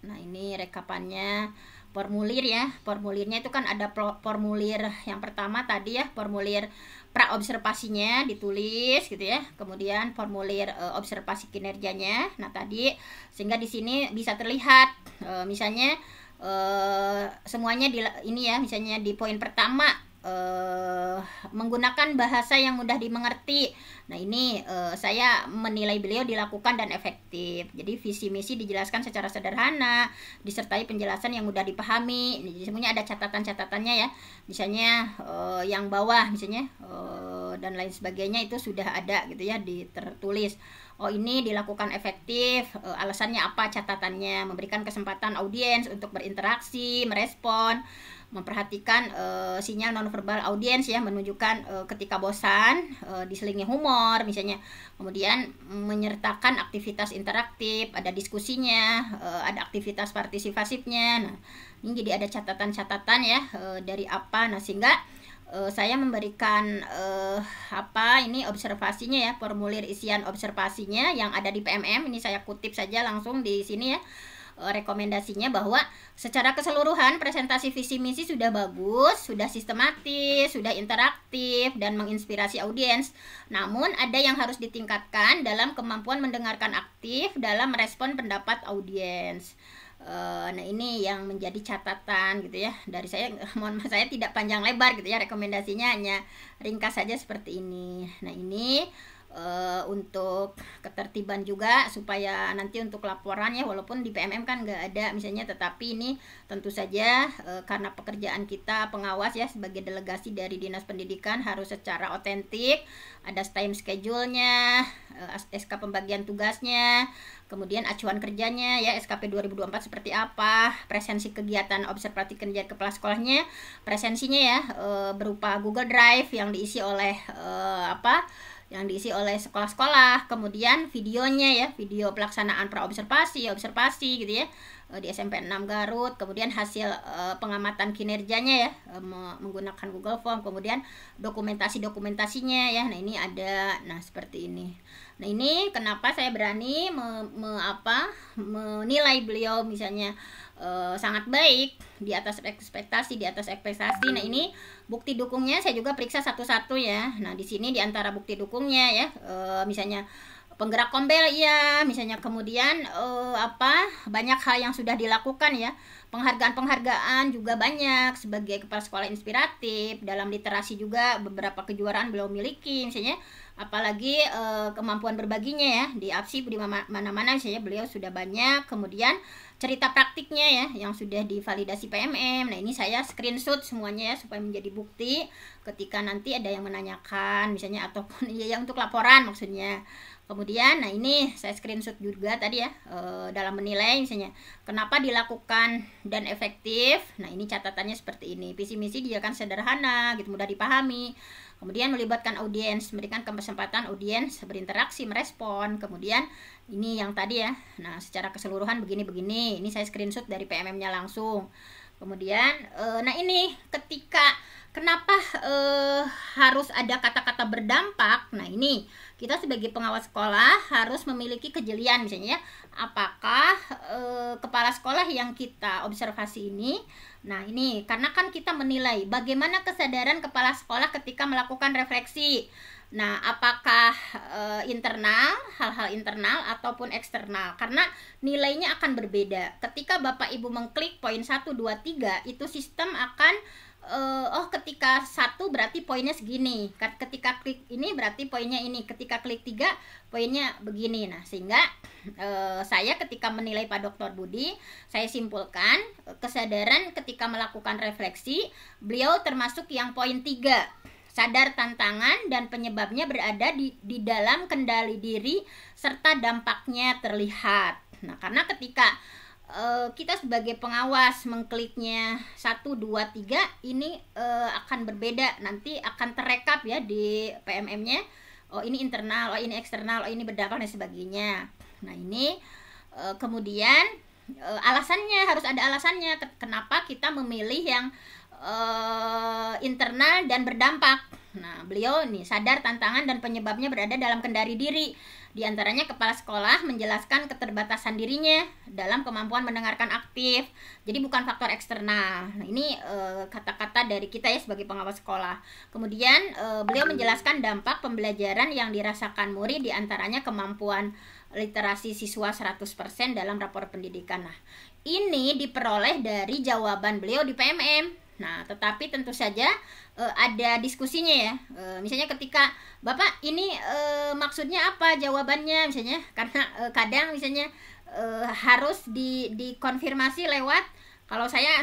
nah ini rekapannya, formulir ya. Formulirnya itu kan ada formulir yang pertama tadi ya, formulir pra observasinya ditulis gitu ya, kemudian formulir observasi kinerjanya. Nah, tadi sehingga di sini bisa terlihat misalnya semuanya ini ya, misalnya di poin pertama menggunakan bahasa yang mudah dimengerti. Nah ini saya menilai beliau dilakukan dan efektif. Jadi visi misi dijelaskan secara sederhana, disertai penjelasan yang mudah dipahami. Jadi semuanya ada catatan-catatannya ya. Misalnya yang bawah misalnya dan lain sebagainya itu sudah ada gitu ya, tertulis. Oh ini dilakukan efektif, alasannya apa, catatannya, memberikan kesempatan audiens untuk berinteraksi, merespon, memperhatikan sinyal nonverbal audiens ya, menunjukkan ketika bosan, diselingi humor misalnya, kemudian menyertakan aktivitas interaktif, ada diskusinya, ada aktivitas partisipasifnya. Nah ini jadi ada catatan-catatan ya dari apa, nah sehingga saya memberikan ini observasinya ya, formulir isian observasinya yang ada di PMM. Ini saya kutip saja langsung di sini ya. Rekomendasinya bahwa secara keseluruhan presentasi visi misi sudah bagus, sudah sistematis, sudah interaktif dan menginspirasi audiens. Namun ada yang harus ditingkatkan dalam kemampuan mendengarkan aktif dalam merespon pendapat audiens. Nah ini yang menjadi catatan gitu ya dari saya. Mohon maaf saya tidak panjang lebar gitu ya, rekomendasinya hanya ringkas saja seperti ini. Nah ini untuk ketertiban juga supaya nanti untuk laporannya, walaupun di PMM kan nggak ada misalnya, tetapi ini tentu saja karena pekerjaan kita pengawas ya sebagai delegasi dari Dinas Pendidikan harus secara otentik, ada time schedule-nya, SK pembagian tugasnya, kemudian acuan kerjanya ya, SKP 2024 seperti apa, presensi kegiatan observasi kerja kepala sekolahnya, presensinya ya berupa Google Drive yang diisi oleh sekolah-sekolah, kemudian videonya ya, video pelaksanaan praobservasi, observasi gitu ya di SMP 6 Garut, kemudian hasil pengamatan kinerjanya ya menggunakan Google Form, kemudian dokumentasinya ya. Nah ini ada, nah seperti ini. Nah ini kenapa saya berani menilai beliau misalnya sangat baik, di atas ekspektasi. Nah ini bukti dukungnya saya juga periksa satu-satu ya. Nah di sini di antara bukti dukungnya ya, misalnya penggerak kombel ya, misalnya kemudian banyak hal yang sudah dilakukan ya, penghargaan juga banyak sebagai kepala sekolah inspiratif, dalam literasi juga beberapa kejuaraan beliau miliki misalnya, apalagi kemampuan berbaginya ya di APSI di mana-mana misalnya beliau sudah banyak. Kemudian cerita praktiknya ya yang sudah divalidasi PMM. Nah ini saya screenshot semuanya ya supaya menjadi bukti ketika nanti ada yang menanyakan misalnya, ataupun ya untuk laporan maksudnya. Kemudian nah ini saya screenshot juga tadi ya dalam menilai misalnya kenapa dilakukan dan efektif. Nah ini catatannya seperti ini, visi misi dijalankan sederhana gitu, mudah dipahami, kemudian melibatkan audiens, memberikan kesempatan audiens berinteraksi, merespon. Kemudian ini yang tadi ya, nah secara keseluruhan begini-begini, ini saya screenshot dari PMM-nya langsung. Kemudian nah ini kenapa harus ada kata-kata berdampak. Nah ini kita sebagai pengawas sekolah harus memiliki kejelian misalnya ya, apakah kepala sekolah yang kita observasi ini, nah ini karena kan kita menilai bagaimana kesadaran kepala sekolah ketika melakukan refleksi. Nah apakah internal, hal-hal internal ataupun eksternal, karena nilainya akan berbeda. Ketika Bapak Ibu mengklik poin 1, 2, 3 itu sistem akan ketika 1 berarti poinnya segini, ketika klik ini berarti poinnya ini, ketika klik 3 poinnya begini. Nah sehingga saya ketika menilai Pak Dr. Budi, saya simpulkan kesadaran ketika melakukan refleksi beliau termasuk yang poin 3, sadar tantangan dan penyebabnya berada di dalam kendali diri serta dampaknya terlihat. Nah karena ketika kita sebagai pengawas mengkliknya 1, 2, 3 ini akan berbeda, nanti akan terekap ya di PMM-nya, oh ini internal, oh ini eksternal, oh ini berdampak dan sebagainya. Nah ini kemudian alasannya, harus ada alasannya kenapa kita memilih yang internal dan berdampak. Nah beliau nih sadar tantangan dan penyebabnya berada dalam kendali diri. Di antaranya kepala sekolah menjelaskan keterbatasan dirinya dalam kemampuan mendengarkan aktif. Jadi bukan faktor eksternal. Nah, ini kata-kata dari kita ya sebagai pengawas sekolah. Kemudian beliau menjelaskan dampak pembelajaran yang dirasakan murid, di antaranya kemampuan literasi siswa 100% dalam rapor pendidikan. Nah, ini diperoleh dari jawaban beliau di PMM. Nah, tetapi tentu saja ada diskusinya ya. Misalnya ketika Bapak ini maksudnya apa jawabannya misalnya, karena kadang misalnya harus dikonfirmasi lewat, kalau saya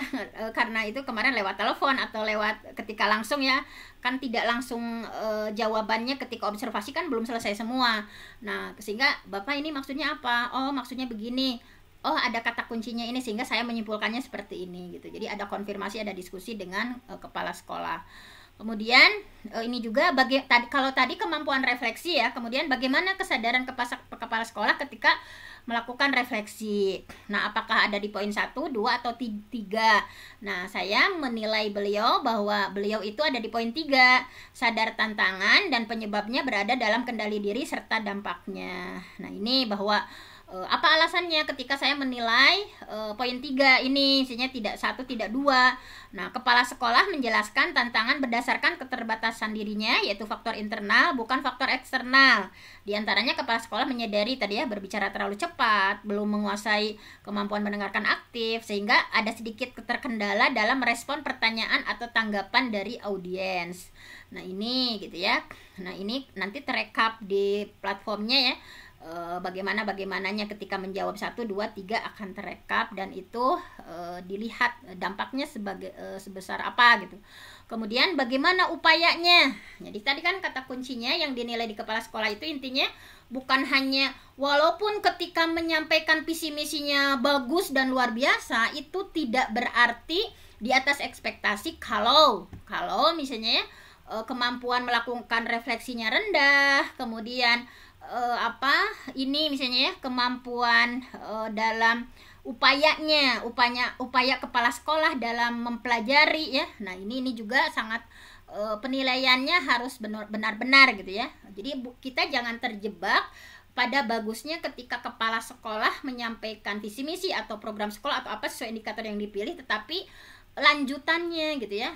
karena itu kemarin lewat telepon atau lewat ketika langsung ya, kan tidak langsung jawabannya ketika observasi kan belum selesai semua. Nah, sehingga Bapak ini maksudnya apa? Oh, maksudnya begini. Oh, ada kata kuncinya ini, sehingga saya menyimpulkannya seperti ini gitu. Jadi ada konfirmasi, ada diskusi dengan kepala sekolah. Kemudian ini juga kalau tadi kemampuan refleksi ya, kemudian bagaimana kesadaran kepala sekolah ketika melakukan refleksi. Nah, apakah ada di poin 1, 2, atau 3? Nah, saya menilai beliau bahwa beliau itu ada di poin 3, sadar tantangan dan penyebabnya berada dalam kendali diri serta dampaknya. Nah, ini bahwa apa alasannya ketika saya menilai poin 3 ini, misalnya tidak 1, tidak 2. Nah, kepala sekolah menjelaskan tantangan berdasarkan keterbatasan dirinya, yaitu faktor internal bukan faktor eksternal. Di antaranya kepala sekolah menyadari tadi ya, berbicara terlalu cepat, belum menguasai kemampuan mendengarkan aktif, sehingga ada sedikit keterkendala dalam merespon pertanyaan atau tanggapan dari audiens. Nah, ini gitu ya. Nah, ini nanti terekap di platformnya ya. Bagaimananya ketika menjawab 1, 2, 3 akan terekap, dan itu dilihat dampaknya sebesar apa gitu. Kemudian bagaimana upayanya. Jadi tadi kan kata kuncinya yang dinilai di kepala sekolah itu intinya bukan hanya walaupun ketika menyampaikan visi misinya bagus dan luar biasa, itu tidak berarti di atas ekspektasi kalau misalnya ya, kemampuan melakukan refleksinya rendah, kemudian ini misalnya ya, kemampuan dalam upaya kepala sekolah dalam mempelajari ya. Nah, ini juga sangat penilaiannya harus benar-benar gitu ya. Jadi kita jangan terjebak pada bagusnya ketika kepala sekolah menyampaikan visi misi atau program sekolah atau apa sesuai indikator yang dipilih, tetapi lanjutannya gitu ya,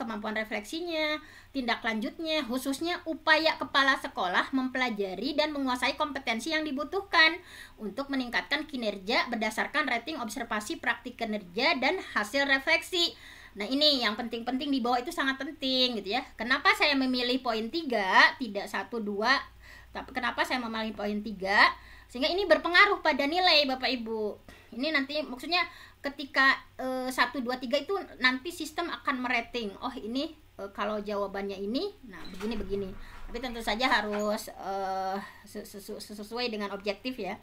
kemampuan refleksinya, tindak lanjutnya, khususnya upaya kepala sekolah mempelajari dan menguasai kompetensi yang dibutuhkan untuk meningkatkan kinerja berdasarkan rating observasi praktik kinerja dan hasil refleksi. Nah, ini yang penting-penting di bawah itu sangat penting gitu ya. Kenapa saya memilih poin 3, tidak 1, 2, tapi kenapa saya memilih poin 3? Sehingga ini berpengaruh pada nilai Bapak Ibu. Ini nanti maksudnya ketika 1, 2, 3 itu nanti sistem akan merating. Oh, ini kalau jawabannya ini, nah begini. Tapi tentu saja harus sesuai dengan objektif ya.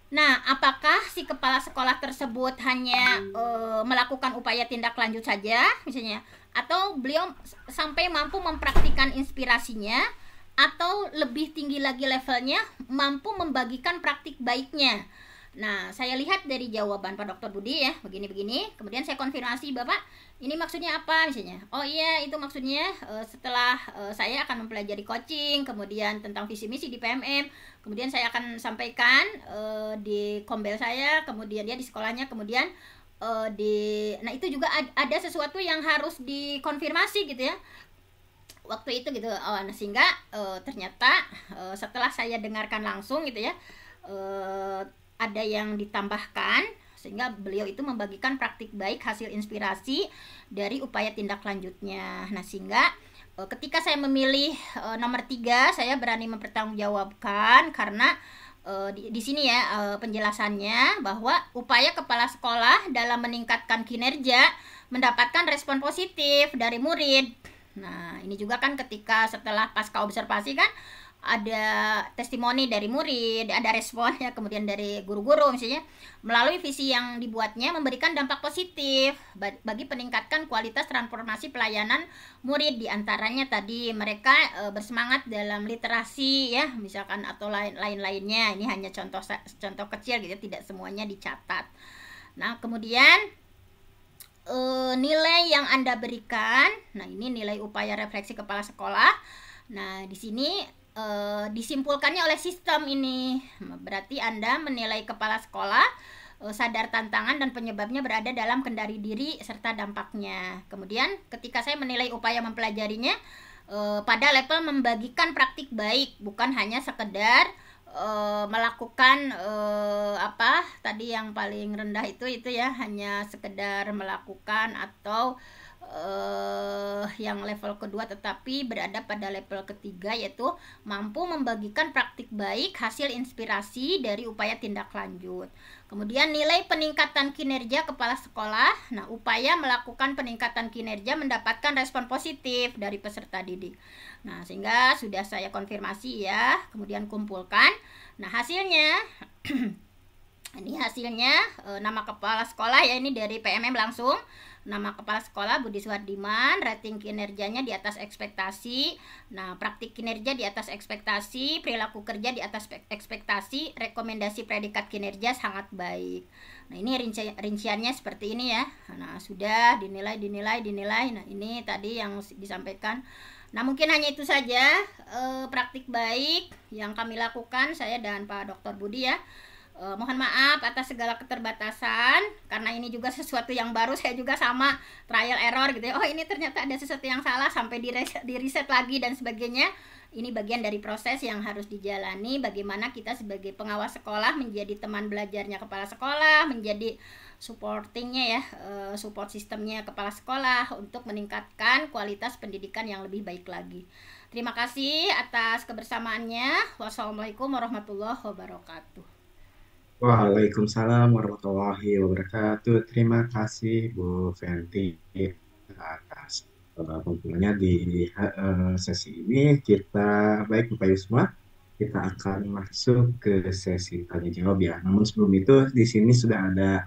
Nah, apakah si kepala sekolah tersebut hanya melakukan upaya tindak lanjut saja misalnya, atau beliau sampai mampu mempraktikkan inspirasinya, atau lebih tinggi lagi levelnya mampu membagikan praktik baiknya. Nah, saya lihat dari jawaban Pak Dr. Budi ya, begini. Kemudian saya konfirmasi, Bapak, ini maksudnya apa misalnya? Oh iya, itu maksudnya setelah saya akan mempelajari coaching, kemudian tentang visi misi di PMM, kemudian saya akan sampaikan di kombel saya, kemudian dia di sekolahnya, kemudian nah itu juga ada sesuatu yang harus dikonfirmasi gitu ya. Waktu itu gitu. Nah, sehingga ternyata setelah saya dengarkan langsung gitu ya, ada yang ditambahkan sehingga beliau itu membagikan praktik baik hasil inspirasi dari upaya tindak lanjutnya. Nah, sehingga ketika saya memilih nomor 3, saya berani mempertanggungjawabkan karena di sini ya penjelasannya bahwa upaya kepala sekolah dalam meningkatkan kinerja mendapatkan respon positif dari murid. Nah, ini juga kan ketika setelah pasca observasi kan ada testimoni dari murid, ada respon ya, kemudian dari guru-guru misalnya, melalui visi yang dibuatnya memberikan dampak positif bagi peningkatkan kualitas transformasi pelayanan murid. Di antaranya tadi mereka bersemangat dalam literasi ya, misalkan, atau lain-lainnya. Ini hanya contoh kecil gitu, tidak semuanya dicatat. Nah, kemudian nilai yang Anda berikan, nah ini nilai upaya refleksi kepala sekolah. Nah, di sini disimpulkannya oleh sistem ini. Berarti Anda menilai kepala sekolah sadar tantangan dan penyebabnya berada dalam kendali diri serta dampaknya. Kemudian ketika saya menilai upaya mempelajarinya pada level membagikan praktik baik, bukan hanya sekedar melakukan apa tadi yang paling rendah itu ya, hanya sekedar melakukan atau yang level kedua, tetapi berada pada level ketiga, yaitu mampu membagikan praktik baik hasil inspirasi dari upaya tindak lanjut. Kemudian nilai peningkatan kinerja kepala sekolah. Nah, upaya melakukan peningkatan kinerja mendapatkan respon positif dari peserta didik. Nah, sehingga sudah saya konfirmasi ya, kemudian kumpulkan. Nah, hasilnya ini hasilnya nama kepala sekolah ya, ini dari PMM langsung. Nama kepala sekolah Budi Suhardiman, rating kinerjanya di atas ekspektasi. Nah, praktik kinerja di atas ekspektasi, perilaku kerja di atas ekspektasi, rekomendasi predikat kinerja sangat baik. Nah, ini rinciannya seperti ini ya. Nah, sudah dinilai. Nah, ini tadi yang disampaikan. Nah, mungkin hanya itu saja praktik baik yang kami lakukan, saya dan Pak Dr. Budi ya. Mohon maaf atas segala keterbatasan, karena ini juga sesuatu yang baru, saya juga sama trial error gitu ya. Oh, ini ternyata ada sesuatu yang salah, sampai di riset lagi dan sebagainya. Ini bagian dari proses yang harus dijalani, bagaimana kita sebagai pengawas sekolah menjadi teman belajarnya kepala sekolah, menjadi supportingnya ya, support sistemnya kepala sekolah untuk meningkatkan kualitas pendidikan yang lebih baik lagi. Terima kasih atas kebersamaannya. Wassalamualaikum warahmatullahi wabarakatuh. Waalaikumsalam warahmatullahi wabarakatuh. Terima kasih Bu Fenty atas kumpulannya di sesi ini. Kita baik Bapak Ibu semua, kita akan masuk ke sesi tanya jawab ya. Namun sebelum itu di sini sudah ada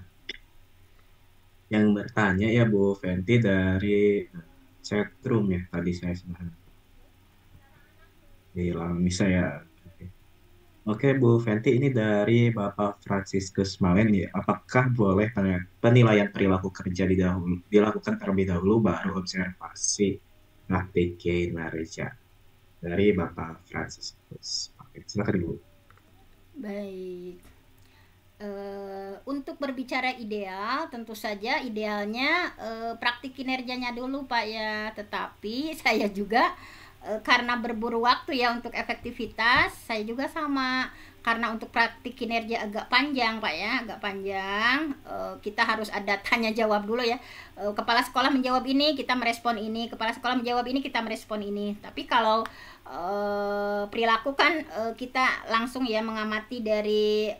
yang bertanya ya Bu Fenty dari chatroom ya. Tadi saya sudah di saya. Oke, Bu Fenty, ini dari Bapak Franciscus Malen ya. Apakah boleh penilaian perilaku kerja dilakukan terlebih dahulu baru observasi praktik kinerja? Dari Bapak Franciscus. Oke, silakan Ibu. Baik. Untuk berbicara ideal, tentu saja idealnya praktik kinerjanya dulu Pak ya. Tetapi saya juga karena berburu waktu ya untuk efektivitas, saya juga sama, karena untuk praktik kinerja agak panjang Pak ya, agak panjang, kita harus ada tanya jawab dulu ya. Kepala sekolah menjawab ini, kita merespon ini, kepala sekolah menjawab ini, kita merespon ini. Tapi kalau perilaku kan kita langsung ya mengamati dari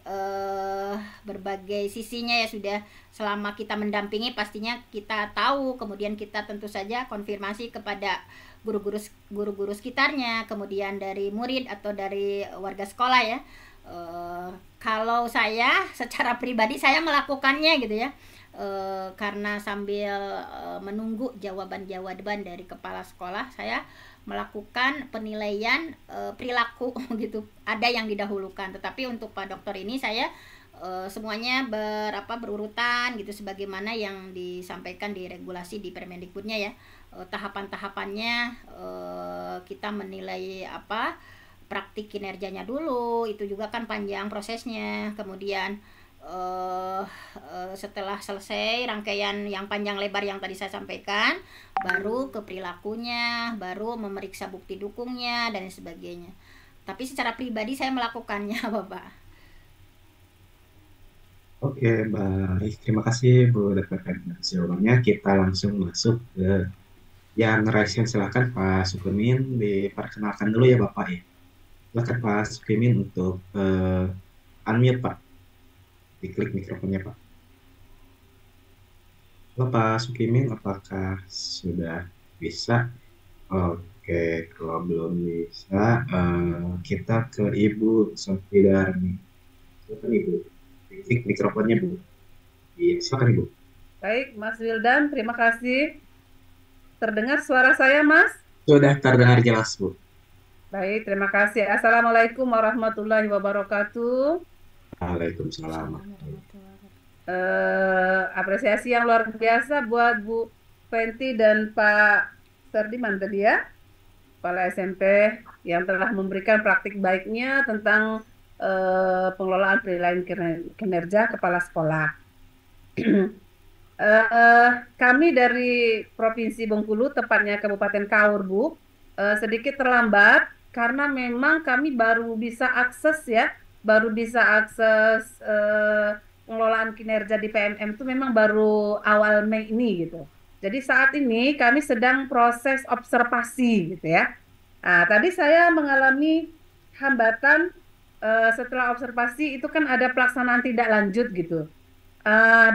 berbagai sisinya ya, sudah selama kita mendampingi pastinya kita tahu, kemudian kita tentu saja konfirmasi kepada guru-guru sekitarnya, kemudian dari murid atau dari warga sekolah ya. Kalau saya secara pribadi saya melakukannya gitu ya, karena sambil menunggu jawaban dari kepala sekolah, saya melakukan penilaian perilaku gitu. Ada yang didahulukan, tetapi untuk Pak Dokter ini saya semuanya berurutan gitu, sebagaimana yang disampaikan di regulasi di Permendikbudnya ya. Tahapan-tahapannya kita menilai praktik kinerjanya dulu, itu juga kan panjang prosesnya. Kemudian setelah selesai rangkaian yang panjang lebar yang tadi saya sampaikan, baru ke perilakunya, baru memeriksa bukti dukungnya dan sebagainya. Tapi secara pribadi saya melakukannya Bapak. Oke, baik. Terima kasih Bu Dr. jawabannya. Kita langsung masuk ke yang raise. Silakan Pak Sukemin, diperkenalkan dulu ya Bapak ya. Silakan Pak Sukemin untuk unmute Pak. Diklik mikrofonnya Pak. Halo Pak Sukemin, apakah sudah bisa? Oke, kalau belum bisa, kita ke Ibu Sofidarni. Silakan Ibu. Diklik mikrofonnya Bu. Iya, silakan Ibu. Baik, Mas Wildan, terima kasih. Terdengar suara saya, Mas? Sudah terdengar jelas, Bu. Baik, terima kasih. Assalamualaikum warahmatullahi wabarakatuh. Waalaikumsalam. Apresiasi yang luar biasa buat Bu Fenty dan Pak Sardiman tadi ya, Kepala SMP yang telah memberikan praktik baiknya tentang pengelolaan penilaian kinerja kepala sekolah. Kami dari Provinsi Bengkulu, tepatnya Kabupaten Kaur, Bu, sedikit terlambat karena memang kami baru bisa akses ya, baru bisa akses pengelolaan kinerja di PMM itu memang baru awal Mei ini gitu. Jadi saat ini kami sedang proses observasi gitu ya. Nah, tadi saya mengalami hambatan setelah observasi itu kan ada pelaksanaan tidak lanjut gitu.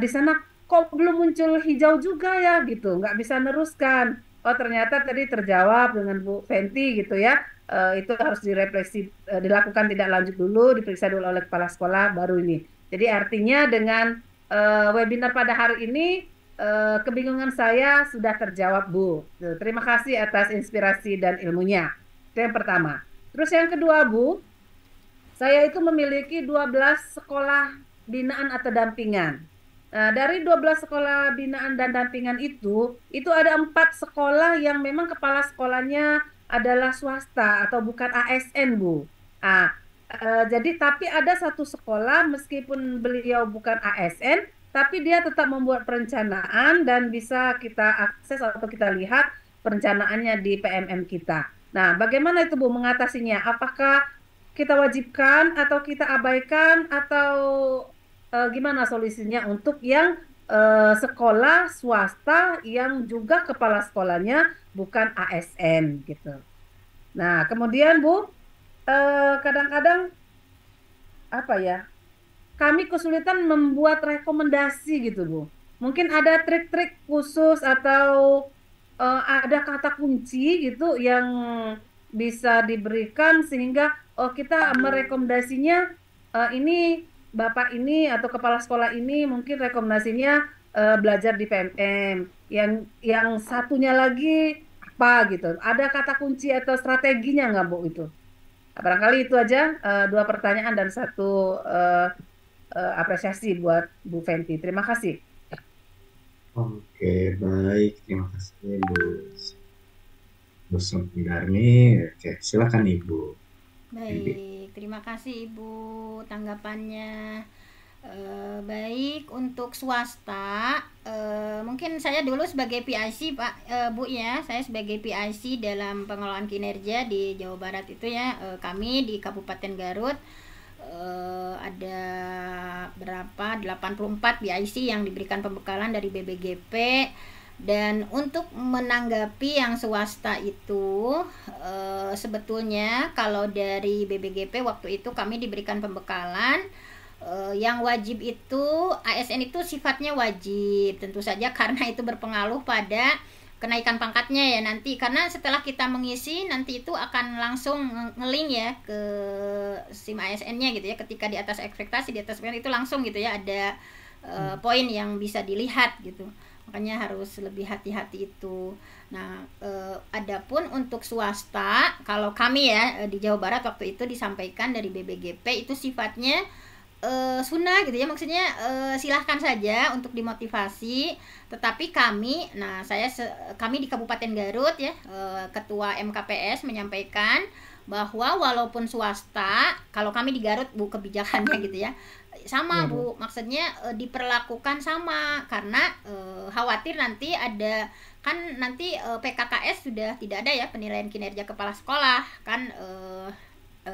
Di sana kok belum muncul hijau juga ya gitu, nggak bisa neruskan. Oh ternyata tadi terjawab dengan Bu Fenty gitu ya. Itu harus direfleksi, dilakukan tidak lanjut dulu, diperiksa dulu oleh kepala sekolah baru ini. Jadi artinya dengan webinar pada hari ini kebingungan saya sudah terjawab Bu. Tuh, terima kasih atas inspirasi dan ilmunya. Itu yang pertama. Terus yang kedua Bu, saya itu memiliki 12 sekolah binaan atau dampingan. Nah, dari 12 sekolah binaan dan dampingan itu ada 4 sekolah yang memang kepala sekolahnya adalah swasta atau bukan ASN, Bu. Ah, jadi tapi ada satu sekolah meskipun beliau bukan ASN, tapi dia tetap membuat perencanaan dan bisa kita akses atau kita lihat perencanaannya di PMM kita. Nah, bagaimana itu Bu mengatasinya? Apakah kita wajibkan atau kita abaikan atau gimana solusinya untuk yang sekolah swasta yang juga kepala sekolahnya bukan ASN gitu. Nah, kemudian Bu, kadang-kadang apa ya? Kami kesulitan membuat rekomendasi gitu, Bu. Mungkin ada trik-trik khusus atau ada kata kunci gitu yang bisa diberikan sehingga kita merekomendasinya ini Bapak ini atau kepala sekolah ini mungkin rekomendasinya belajar di PMM. Yang satunya lagi apa gitu. Ada kata kunci atau strateginya nggak Bu itu? Barangkali itu aja dua pertanyaan dan satu apresiasi buat Bu Fenty. Terima kasih. Oke, baik. Terima kasih Bu Darmi. Oke, silakan Ibu. Baik, terima kasih Ibu tanggapannya. Baik, untuk swasta, mungkin saya dulu sebagai PIC Pak, Bu ya, saya sebagai PIC dalam pengelolaan kinerja di Jawa Barat itu ya, kami di Kabupaten Garut ada berapa 84 PIC yang diberikan pembekalan dari BBGP. Dan untuk menanggapi yang swasta itu sebetulnya kalau dari BBGP waktu itu kami diberikan pembekalan yang wajib itu ASN itu sifatnya wajib tentu saja karena itu berpengaruh pada kenaikan pangkatnya ya nanti, karena setelah kita mengisi nanti itu akan langsung ngeling ya ke SIM ASN-nya gitu ya, ketika di atas ekspektasi di atas itu langsung gitu ya ada poin yang bisa dilihat gitu. Makanya harus lebih hati-hati itu. Nah, adapun untuk swasta, kalau kami ya di Jawa Barat waktu itu disampaikan dari BBGP itu sifatnya sunnah gitu ya, maksudnya silahkan saja untuk dimotivasi. Tetapi kami, kami di Kabupaten Garut ya, Ketua MKPS menyampaikan bahwa walaupun swasta, kalau kami di Garut Bu kebijakannya gitu ya, sama Bu, maksudnya diperlakukan sama karena khawatir nanti ada kan nanti PKKS sudah tidak ada ya penilaian kinerja kepala sekolah kan,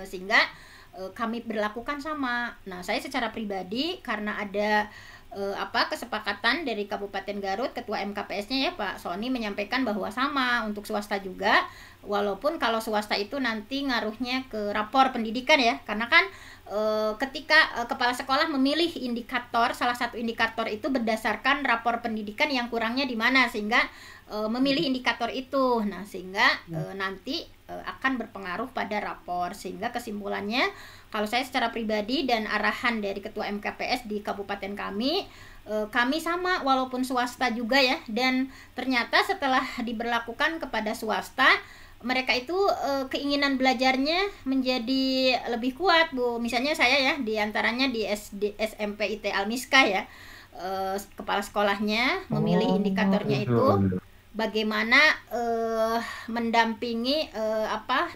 sehingga kami berlakukan sama. Nah, saya secara pribadi karena ada kesepakatan dari Kabupaten Garut, Ketua MKPS-nya ya Pak Sony menyampaikan bahwa sama untuk swasta juga, walaupun kalau swasta itu nanti ngaruhnya ke rapor pendidikan ya, karena kan ketika kepala sekolah memilih indikator, salah satu indikator itu berdasarkan rapor pendidikan yang kurangnya di mana, sehingga memilih indikator itu. Nah, sehingga nanti akan berpengaruh pada rapor, sehingga kesimpulannya kalau saya secara pribadi dan arahan dari Ketua MKPS di kabupaten kami sama walaupun swasta juga ya, dan ternyata setelah diberlakukan kepada swasta mereka itu keinginan belajarnya menjadi lebih kuat Bu. Misalnya saya ya diantaranya di SMP IT Almiska ya, kepala sekolahnya memilih indikatornya itu bagaimana mendampingi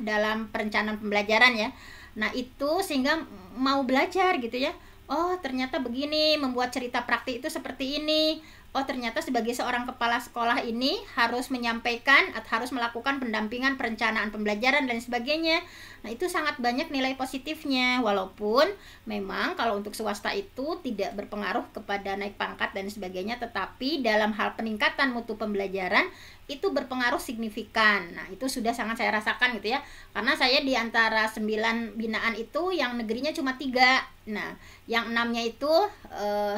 dalam perencanaan pembelajaran ya. Nah itu sehingga mau belajar gitu ya. Oh ternyata begini, membuat cerita praktik itu seperti ini. oh ternyata sebagai seorang kepala sekolah ini harus menyampaikan atau harus melakukan pendampingan, perencanaan pembelajaran dan sebagainya. Nah, itu sangat banyak nilai positifnya, walaupun memang kalau untuk swasta itu tidak berpengaruh kepada naik pangkat dan sebagainya, tetapi dalam hal peningkatan mutu pembelajaran itu berpengaruh signifikan. Nah, itu sudah sangat saya rasakan gitu ya, karena saya di antara 9 binaan itu yang negerinya cuma 3. Nah, yang 6-nya itu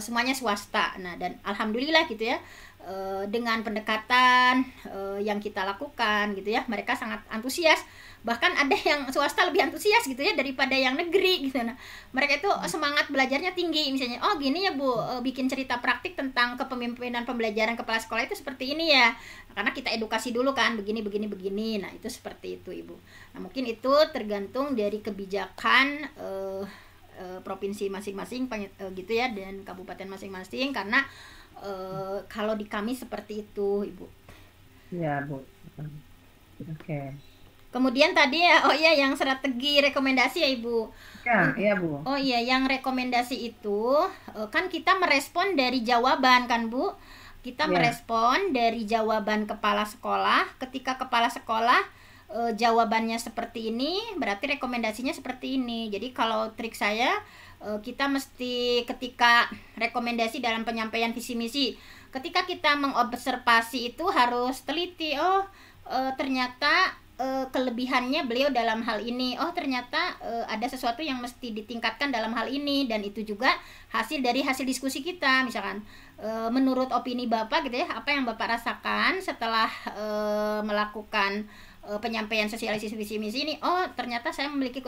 semuanya swasta. Nah, dan alhamdulillah gitu ya, dengan pendekatan yang kita lakukan gitu ya, mereka sangat antusias. Bahkan ada yang swasta lebih antusias gitu ya daripada yang negeri gitu. Nah, mereka itu semangat belajarnya tinggi. Misalnya, oh gini ya Bu, bikin cerita praktik tentang kepemimpinan pembelajaran kepala sekolah itu seperti ini ya. Nah, karena kita edukasi dulu kan, begini. Nah, itu seperti itu Ibu. Nah, mungkin itu tergantung dari kebijakan provinsi masing-masing gitu ya, dan kabupaten masing-masing, karena kalau di kami seperti itu Ibu. Ya Bu. Oke. Kemudian tadi ya, oh iya, yang strategi rekomendasi ya Ibu. Ya Bu. Oh iya, yang rekomendasi itu kan kita merespon dari jawaban kan Bu. Kita merespon dari jawaban kepala sekolah. Ketika kepala sekolah jawabannya seperti ini, berarti rekomendasinya seperti ini. Jadi kalau trik saya, kita mesti ketika rekomendasi dalam penyampaian visi misi, ketika kita mengobservasi itu harus teliti. Oh ternyata kelebihannya beliau dalam hal ini, oh ternyata ada sesuatu yang mesti ditingkatkan dalam hal ini, dan itu juga hasil dari hasil diskusi kita. Misalkan menurut opini Bapak gitu ya, apa yang Bapak rasakan setelah melakukan penyampaian sosialisasi visi misi ini, oh ternyata saya memiliki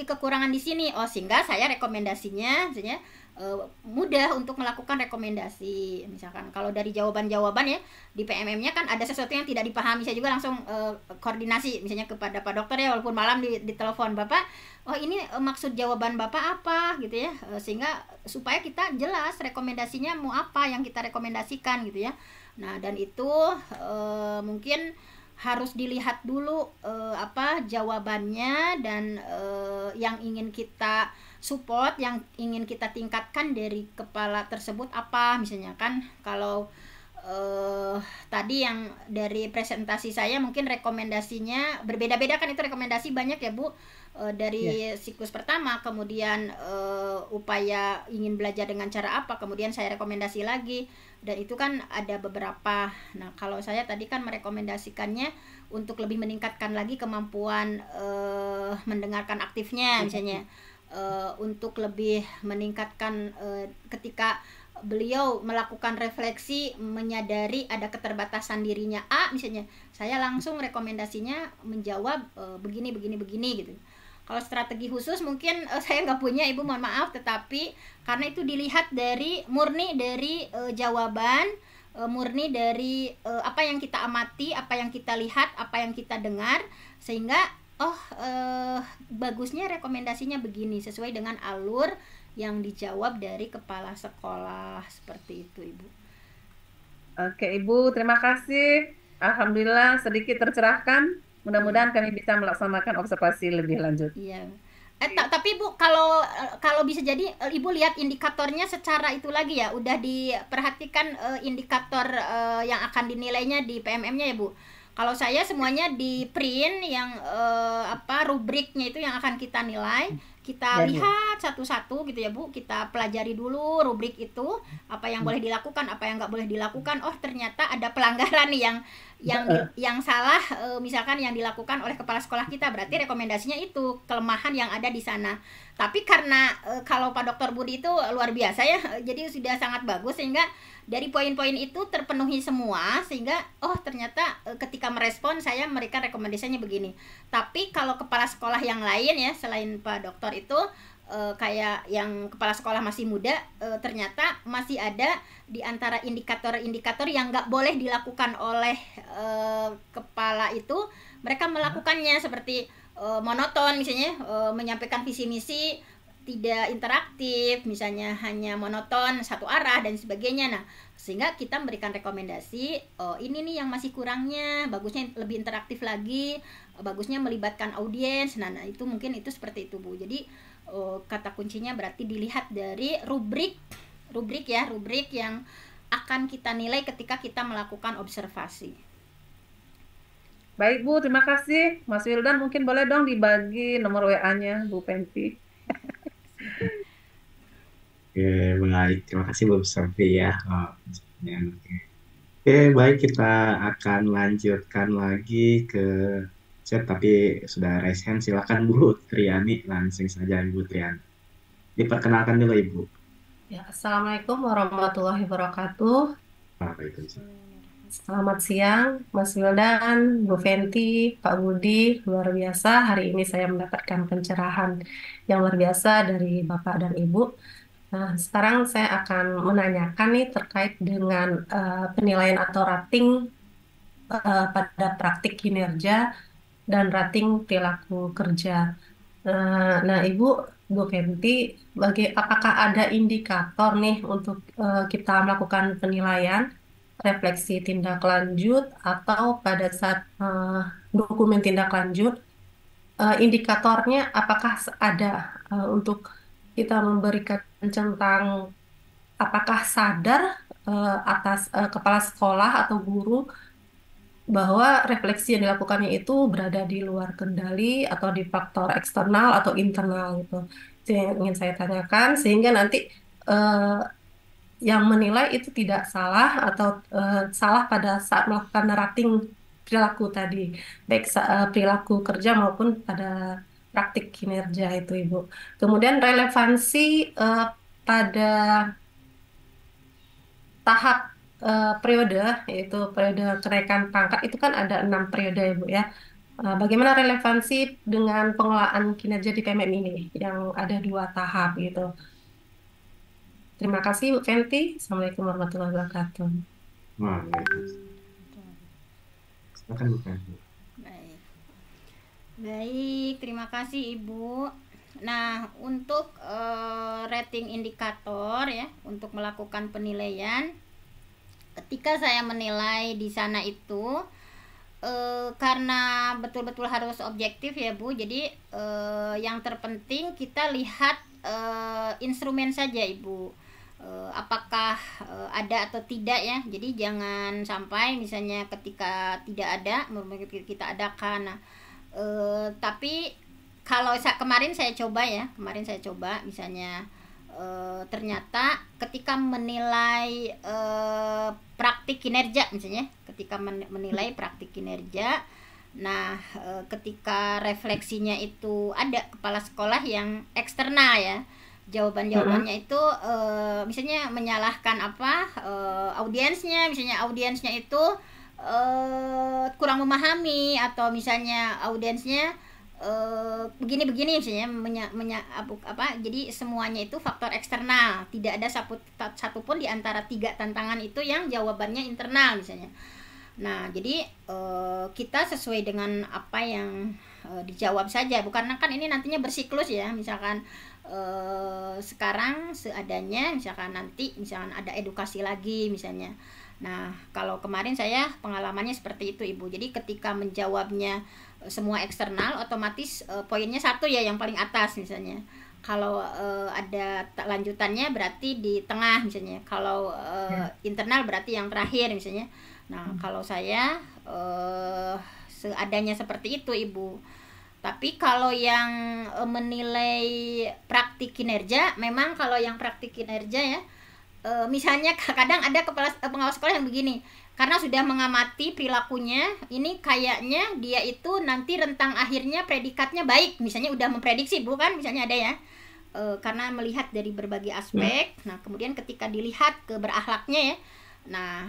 kekurangan di sini, oh sehingga saya rekomendasinya misalnya mudah untuk melakukan rekomendasi. Misalkan kalau dari jawaban-jawaban ya di PMM-nya kan ada sesuatu yang tidak dipahami, saya juga langsung koordinasi misalnya kepada Pak Dokter ya, walaupun malam di telepon, Bapak, oh ini maksud jawaban Bapak apa gitu ya, sehingga supaya kita jelas rekomendasinya mau apa yang kita rekomendasikan gitu ya. Nah, dan itu mungkin harus dilihat dulu apa jawabannya, dan yang ingin kita support, yang ingin kita tingkatkan dari kepala tersebut apa. Misalnya kan kalau tadi yang dari presentasi saya mungkin rekomendasinya berbeda-beda kan, itu rekomendasi banyak ya Bu, dari siklus pertama, kemudian upaya ingin belajar dengan cara apa, kemudian saya rekomendasi lagi, dan itu kan ada beberapa. Nah, kalau saya tadi kan merekomendasikannya untuk lebih meningkatkan lagi kemampuan mendengarkan aktifnya misalnya, untuk lebih meningkatkan ketika beliau melakukan refleksi menyadari ada keterbatasan dirinya A misalnya, saya langsung rekomendasinya menjawab begini gitu. Kalau strategi khusus mungkin saya nggak punya Ibu, mohon maaf, tetapi karena itu dilihat dari murni dari jawaban, murni dari apa yang kita amati, apa yang kita lihat, apa yang kita dengar, sehingga bagusnya rekomendasinya begini sesuai dengan alur yang dijawab dari kepala sekolah, seperti itu Ibu. Oke Ibu, terima kasih. Alhamdulillah sedikit tercerahkan. Mudah-mudahan kami bisa melaksanakan observasi lebih lanjut. Iya. Tapi Bu, kalau bisa jadi Ibu lihat indikatornya secara itu lagi ya, udah diperhatikan indikator yang akan dinilainya di PMM-nya ya Bu. Kalau saya semuanya di print yang rubriknya itu yang akan kita nilai. Kita lihat satu-satu gitu ya Bu, kita pelajari dulu rubrik itu, apa yang boleh dilakukan, apa yang nggak boleh dilakukan. Oh ternyata ada pelanggaran nih yang salah, misalkan yang dilakukan oleh kepala sekolah kita, berarti rekomendasinya itu kelemahan yang ada di sana. Tapi karena kalau Pak Dr. Budi itu luar biasa ya, jadi sudah sangat bagus sehingga dari poin-poin itu terpenuhi semua, sehingga oh ternyata ketika merespon saya memberikan rekomendasinya begini. Tapi kalau kepala sekolah yang lain ya selain Pak Dokter itu kayak yang kepala sekolah masih muda, ternyata masih ada di antara indikator-indikator yang nggak boleh dilakukan oleh kepala itu, mereka melakukannya seperti monoton misalnya, menyampaikan visi misi tidak interaktif, misalnya hanya monoton satu arah dan sebagainya. Nah, sehingga kita memberikan rekomendasi, oh ini nih yang masih kurangnya, bagusnya lebih interaktif lagi, bagusnya melibatkan audiens. Nah itu mungkin itu seperti itu Bu. Jadi kata kuncinya berarti dilihat dari rubrik yang akan kita nilai ketika kita melakukan observasi. Baik Bu, terima kasih. Mas Wildan mungkin boleh dong dibagi nomor WA-nya Bu Fenty. Oke, baik. Terima kasih Bu Sofi ya. Oke. Oke, baik, kita akan lanjutkan lagi ke chat, tapi sudah raise hand. Silakan Bu Triani, langsung saja Ibu Triani. Diperkenalkan dulu Ibu. Ya, Assalamualaikum warahmatullahi wabarakatuh. Waalaikumsalam. Selamat siang, Mas Wildan, Bu Fenty, Pak Budi. Luar biasa, hari ini saya mendapatkan pencerahan yang luar biasa dari Bapak dan Ibu. Nah, sekarang saya akan menanyakan nih terkait dengan penilaian atau rating pada praktik kinerja dan rating perilaku kerja. Nah, Ibu, Bu Fenty, apakah ada indikator nih untuk kita melakukan penilaian, refleksi tindak lanjut, atau pada saat dokumen tindak lanjut, indikatornya apakah ada untuk kita memberikan tentang apakah sadar atas kepala sekolah atau guru bahwa refleksi yang dilakukannya itu berada di luar kendali atau di faktor eksternal atau internal gitu. Itu yang ingin saya tanyakan sehingga nanti yang menilai itu tidak salah atau salah pada saat melakukan rating perilaku tadi, baik perilaku kerja maupun pada praktik kinerja itu Ibu. Kemudian relevansi pada tahap periode, yaitu periode kenaikan pangkat itu kan ada 6 periode ya Bu ya. Bagaimana relevansi dengan pengelolaan kinerja di PMM ini yang ada 2 tahap gitu. Terima kasih Bu Fenty. Assalamualaikum warahmatullahi wabarakatuh. Waalaikumsalam. Silakan Bu Fenty. Baik, terima kasih Ibu. Nah, untuk rating indikator ya, untuk melakukan penilaian, ketika saya menilai di sana itu karena betul-betul harus objektif ya Bu. Jadi yang terpenting kita lihat instrumen saja Ibu. Apakah ada atau tidak ya. Jadi jangan sampai misalnya ketika tidak ada kita adakan. Nah, tapi kalau kemarin saya coba misalnya ternyata ketika menilai praktik kinerja misalnya, menilai praktik kinerja, nah ketika refleksinya itu ada kepala sekolah yang eksternal ya, jawabannya itu misalnya menyalahkan audiensnya, misalnya audiensnya itu kurang memahami, atau misalnya audiensnya begini misalnya jadi semuanya itu faktor eksternal, tidak ada satupun di antara 3 tantangan itu yang jawabannya internal misalnya. Nah, jadi kita sesuai dengan apa yang dijawab saja, bukan kan ini nantinya bersiklus ya, misalkan sekarang seadanya, misalkan nanti misalkan ada edukasi lagi misalnya. Nah, kalau kemarin saya pengalamannya seperti itu Ibu. Jadi ketika menjawabnya semua eksternal, otomatis poinnya 1 ya, yang paling atas misalnya. Kalau ada lanjutannya berarti di tengah misalnya. Kalau internal berarti yang terakhir misalnya. Nah, kalau saya seadanya seperti itu Ibu. Tapi kalau yang menilai praktik kinerja, memang kalau yang praktik kinerja ya, misalnya kadang ada pengawas sekolah yang begini, karena sudah mengamati perilakunya, ini kayaknya dia itu nanti rentang akhirnya predikatnya baik, misalnya udah memprediksi bukan, misalnya ada ya, karena melihat dari berbagai aspek. Nah, kemudian ketika dilihat ke berakhlaknya ya, nah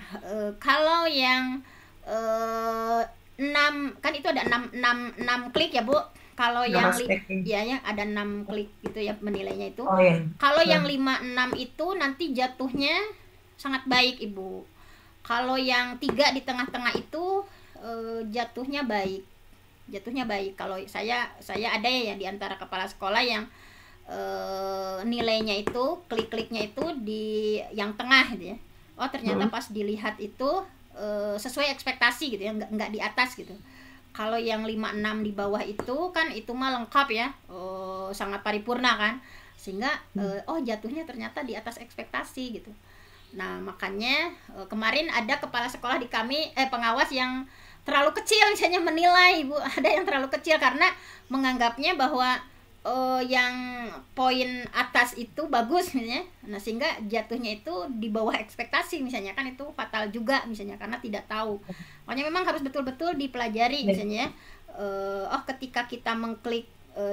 kalau yang 6 kan itu ada 6 klik ya Bu. Kalau yang ya ada 6 klik gitu ya menilainya itu. Kalau yang 5-6 itu nanti jatuhnya sangat baik Ibu. Kalau yang 3 di tengah-tengah itu jatuhnya baik. Kalau saya ada ya di antara kepala sekolah yang nilainya itu, klik-kliknya itu di yang tengah gitu ya. Oh, ternyata pas dilihat itu sesuai ekspektasi gitu ya, enggak di atas gitu. Kalau yang 5-6 di bawah itu kan itu mah lengkap ya, sangat paripurna kan, sehingga jatuhnya ternyata di atas ekspektasi gitu. Nah, makanya kemarin ada kepala sekolah di kami, pengawas yang terlalu kecil misalnya menilai, Bu. Ada yang terlalu kecil karena menganggapnya bahwa yang poin atas itu bagus misalnya. Nah, sehingga jatuhnya itu di bawah ekspektasi misalnya, kan itu fatal juga misalnya karena tidak tahu. Makanya memang harus betul-betul dipelajari misalnya. Ketika kita mengklik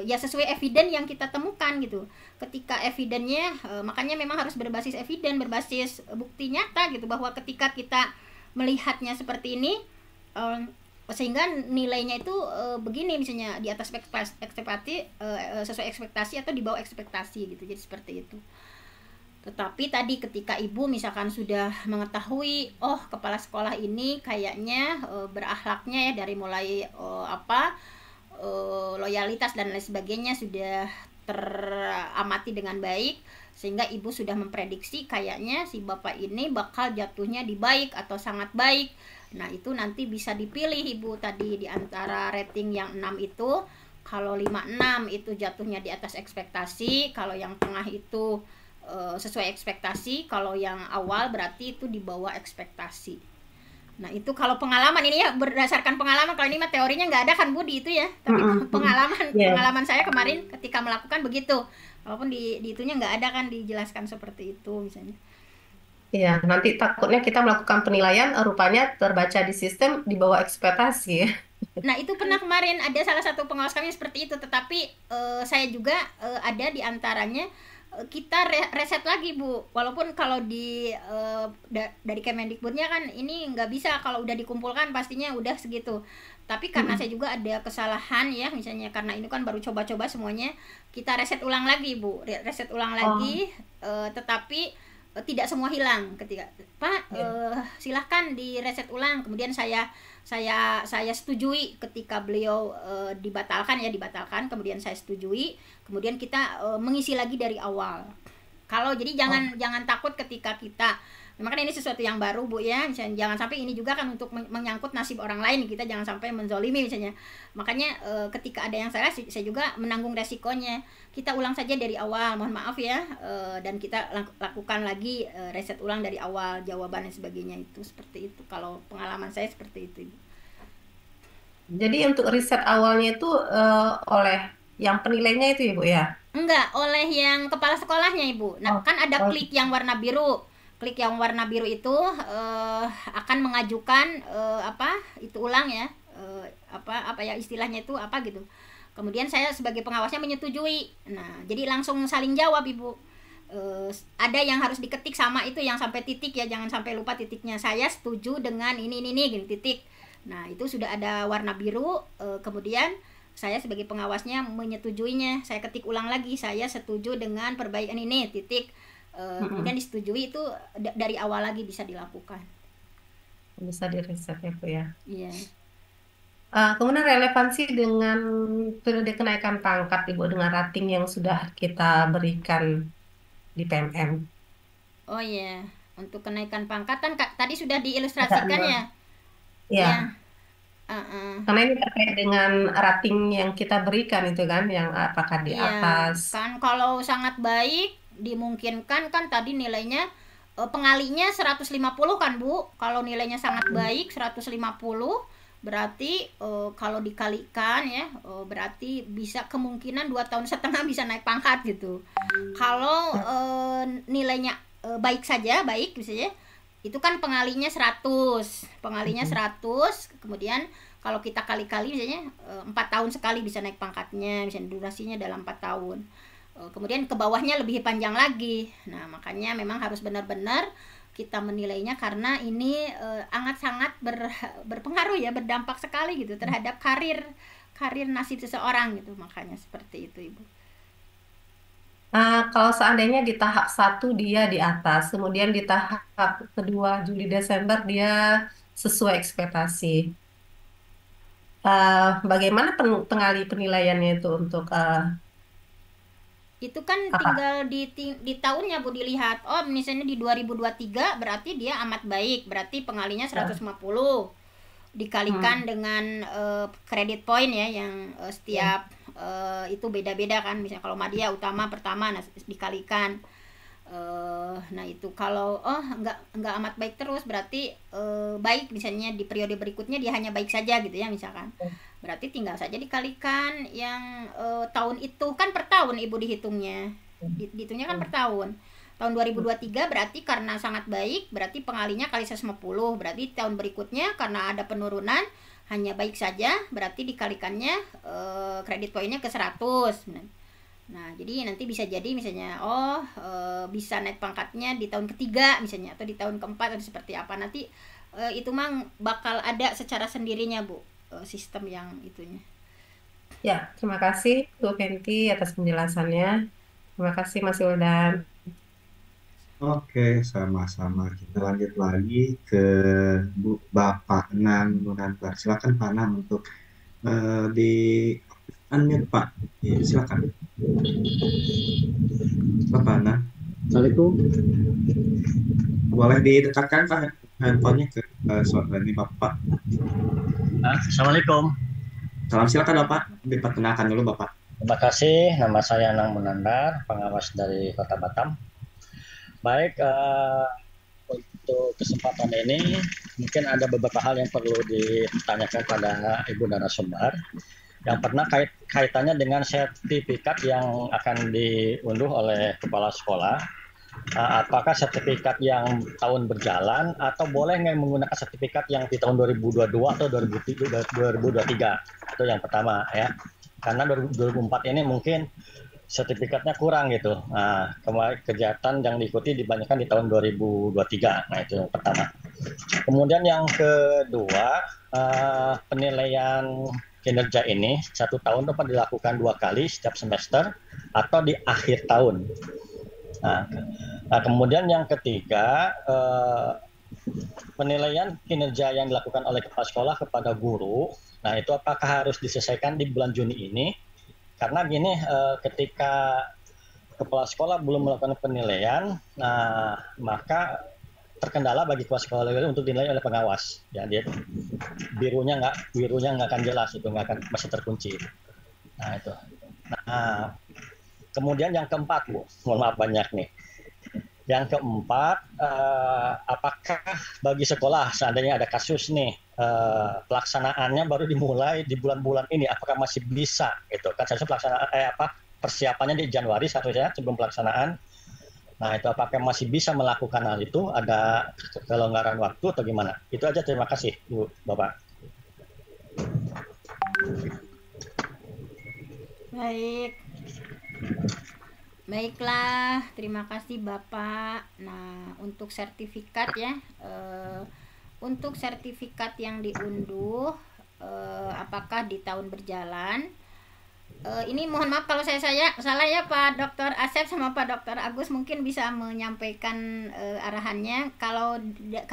ya sesuai eviden yang kita temukan gitu. Ketika evidennya makanya memang harus berbasis eviden, berbasis bukti nyata gitu, bahwa ketika kita melihatnya seperti ini sehingga nilainya itu begini misalnya, di atas ekspektasi, sesuai ekspektasi atau di bawah ekspektasi gitu. Jadi seperti itu. Tetapi tadi ketika ibu misalkan sudah mengetahui, kepala sekolah ini kayaknya berakhlaknya ya dari mulai loyalitas dan lain sebagainya sudah teramati dengan baik, sehingga ibu sudah memprediksi kayaknya si bapak ini bakal jatuhnya di baik atau sangat baik. Nah, itu nanti bisa dipilih ibu tadi di antara rating yang 6 itu. Kalau 5-6 itu jatuhnya di atas ekspektasi, kalau yang tengah itu sesuai ekspektasi, kalau yang awal berarti itu di bawah ekspektasi. Nah, itu kalau pengalaman ini ya, berdasarkan pengalaman. Kalau ini mah teorinya nggak ada kan Bu di itu ya, tapi pengalaman saya kemarin ketika melakukan begitu. Walaupun di itunya nggak ada kan dijelaskan seperti itu misalnya. Iya, nanti takutnya kita melakukan penilaian rupanya terbaca di sistem di bawah ekspektasi. Nah, itu pernah kemarin ada salah satu pengawas kami seperti itu, tetapi saya juga ada di antaranya kita reset lagi Bu, walaupun kalau di dari Kemendikbudnya kan ini nggak bisa, kalau udah dikumpulkan pastinya udah segitu. Tapi karena saya juga ada kesalahan ya, misalnya karena ini kan baru coba-coba semuanya, kita reset ulang lagi Bu, reset ulang lagi, tetapi tidak semua hilang. Ketika Pak silahkan di reset ulang, kemudian saya setujui ketika beliau dibatalkan, kemudian saya setujui, kemudian kita mengisi lagi dari awal. Kalau jadi jangan takut ketika kita, memang kan ini sesuatu yang baru Bu ya, misalnya jangan sampai ini juga kan untuk menyangkut nasib orang lain, kita jangan sampai menzolimi misalnya. Makanya ketika ada yang salah, saya juga menanggung resikonya. Kita ulang saja dari awal, mohon maaf ya, dan kita lakukan lagi reset ulang dari awal, jawaban dan sebagainya. Itu seperti itu, kalau pengalaman saya seperti itu Ibu. Jadi untuk riset awalnya itu oleh yang penilainya itu Ibu ya? Enggak, oleh yang kepala sekolahnya Ibu. Nah, kan ada klik yang warna biru. Klik yang warna biru itu akan mengajukan itu ulang ya, apa ya istilahnya itu apa gitu. Kemudian saya sebagai pengawasnya menyetujui. Nah, jadi langsung saling jawab Ibu. Ada yang harus diketik sama itu yang sampai titik ya, jangan sampai lupa titiknya. Saya setuju dengan ini gini titik. Nah, itu sudah ada warna biru, kemudian saya sebagai pengawasnya menyetujuinya. Saya ketik ulang lagi, saya setuju dengan perbaikan ini titik. Kemudian disetujui, itu dari awal lagi bisa dilakukan. Bisa direset ya Bu ya. Iya. Kemudian relevansi dengan periode kenaikan pangkat Ibu dengan rating yang sudah kita berikan di PMM. Oh iya, untuk kenaikan pangkat kan tadi sudah diilustrasikan ya. Iya. Ya. Karena ini terkait dengan rating yang kita berikan itu kan, yang apakah di atas. Kan kalau sangat baik dimungkinkan kan tadi nilainya pengalinya 150 kan Bu. Kalau nilainya sangat baik 150, berarti kalau dikalikan ya berarti bisa kemungkinan 2,5 tahun bisa naik pangkat gitu. Kalau nilainya baik saja, baik misalnya, itu kan pengalinya 100, kemudian kalau kita kali-kali misalnya 4 tahun sekali bisa naik pangkatnya, misalnya durasinya dalam 4 tahun. Kemudian ke bawahnya lebih panjang lagi. Nah, makanya memang harus benar-benar kita menilainya, karena ini sangat berpengaruh ya, berdampak sekali gitu terhadap karir nasib seseorang gitu. Makanya seperti itu Ibu. Kalau seandainya di tahap 1 dia di atas, kemudian di tahap kedua Juli Desember dia sesuai ekspektasi. Bagaimana penilaiannya itu untuk itu kan tinggal di tahunnya Bu dilihat. Misalnya di 2023 berarti dia amat baik, berarti pengalinya 150 dikalikan dengan kredit point ya, yang setiap itu beda-beda kan. Misalnya kalau Madya utama pertama, nah dikalikan Nah itu kalau nggak amat baik terus berarti baik, misalnya di periode berikutnya dia hanya baik saja gitu ya misalkan, berarti tinggal saja dikalikan yang tahun itu, kan per tahun ibu dihitungnya, dihitungnya kan per tahun. Tahun 2023 berarti karena sangat baik, berarti pengalinya kali 150, berarti tahun berikutnya karena ada penurunan hanya baik saja, berarti dikalikannya kredit poinnya ke 100. Nah, jadi nanti bisa jadi misalnya bisa naik pangkatnya di tahun ketiga misalnya, atau di tahun keempat, atau seperti apa. Nanti itu mang bakal ada secara sendirinya, Bu, sistem yang itunya. Ya, terima kasih Bu Fenty atas penjelasannya. Terima kasih Mas Wildan. Oke, sama-sama. Kita lanjut lagi ke Bapak Nan Munantar. Silakan Pak Nan untuk di unmute Pak. Ya, silakan. Bapak Nan. Assalamualaikum. Boleh didekatkan Pak handphonenya ke suara ini Bapak. Assalamualaikum. Salam, silakan Bapak. Diperkenalkan dulu Bapak. Terima kasih. Nama saya Nang Munandar, pengawas dari Kota Batam. Baik, untuk kesempatan ini mungkin ada beberapa hal yang perlu ditanyakan pada Ibu narasumber. Yang pernah kaitannya dengan sertifikat yang akan diunduh oleh kepala sekolah. Apakah sertifikat yang tahun berjalan atau boleh nggak menggunakan sertifikat yang di tahun 2022 atau 2023? Itu yang pertama ya. Karena 2024 ini mungkin sertifikatnya kurang gitu. Nah, kegiatan yang diikuti dibanyakan di tahun 2023. Nah, itu yang pertama. Kemudian yang kedua, penilaian kinerja ini 1 tahun dapat dilakukan 2 kali setiap semester atau di akhir tahun. Nah, kemudian yang ketiga, penilaian kinerja yang dilakukan oleh kepala sekolah kepada guru. Nah, itu apakah harus diselesaikan di bulan Juni ini? Karena gini, ketika kepala sekolah belum melakukan penilaian, nah maka terkendala bagi kepala sekolah untuk dinilai oleh pengawas. Ya, dia birunya nggak akan jelas, itu nggak akan, masih terkunci. Nah itu. Nah, kemudian yang keempat, Bu, mohon maaf banyak nih. Yang keempat, apakah bagi sekolah seandainya ada kasus nih, pelaksanaannya baru dimulai di bulan-bulan ini, apakah masih bisa gitu kan? Seharusnya pelaksanaan persiapannya di Januari seharusnya sebelum pelaksanaan. Nah itu apakah masih bisa melakukan hal itu? Ada kelonggaran waktu atau gimana? Itu aja, terima kasih Bu, Bapak. Baiklah, terima kasih Bapak. Nah, untuk sertifikat ya, untuk sertifikat yang diunduh, apakah di tahun berjalan? Ini mohon maaf kalau saya salah ya, Pak Dr. Asep sama Pak Dr. Agus mungkin bisa menyampaikan arahannya. Kalau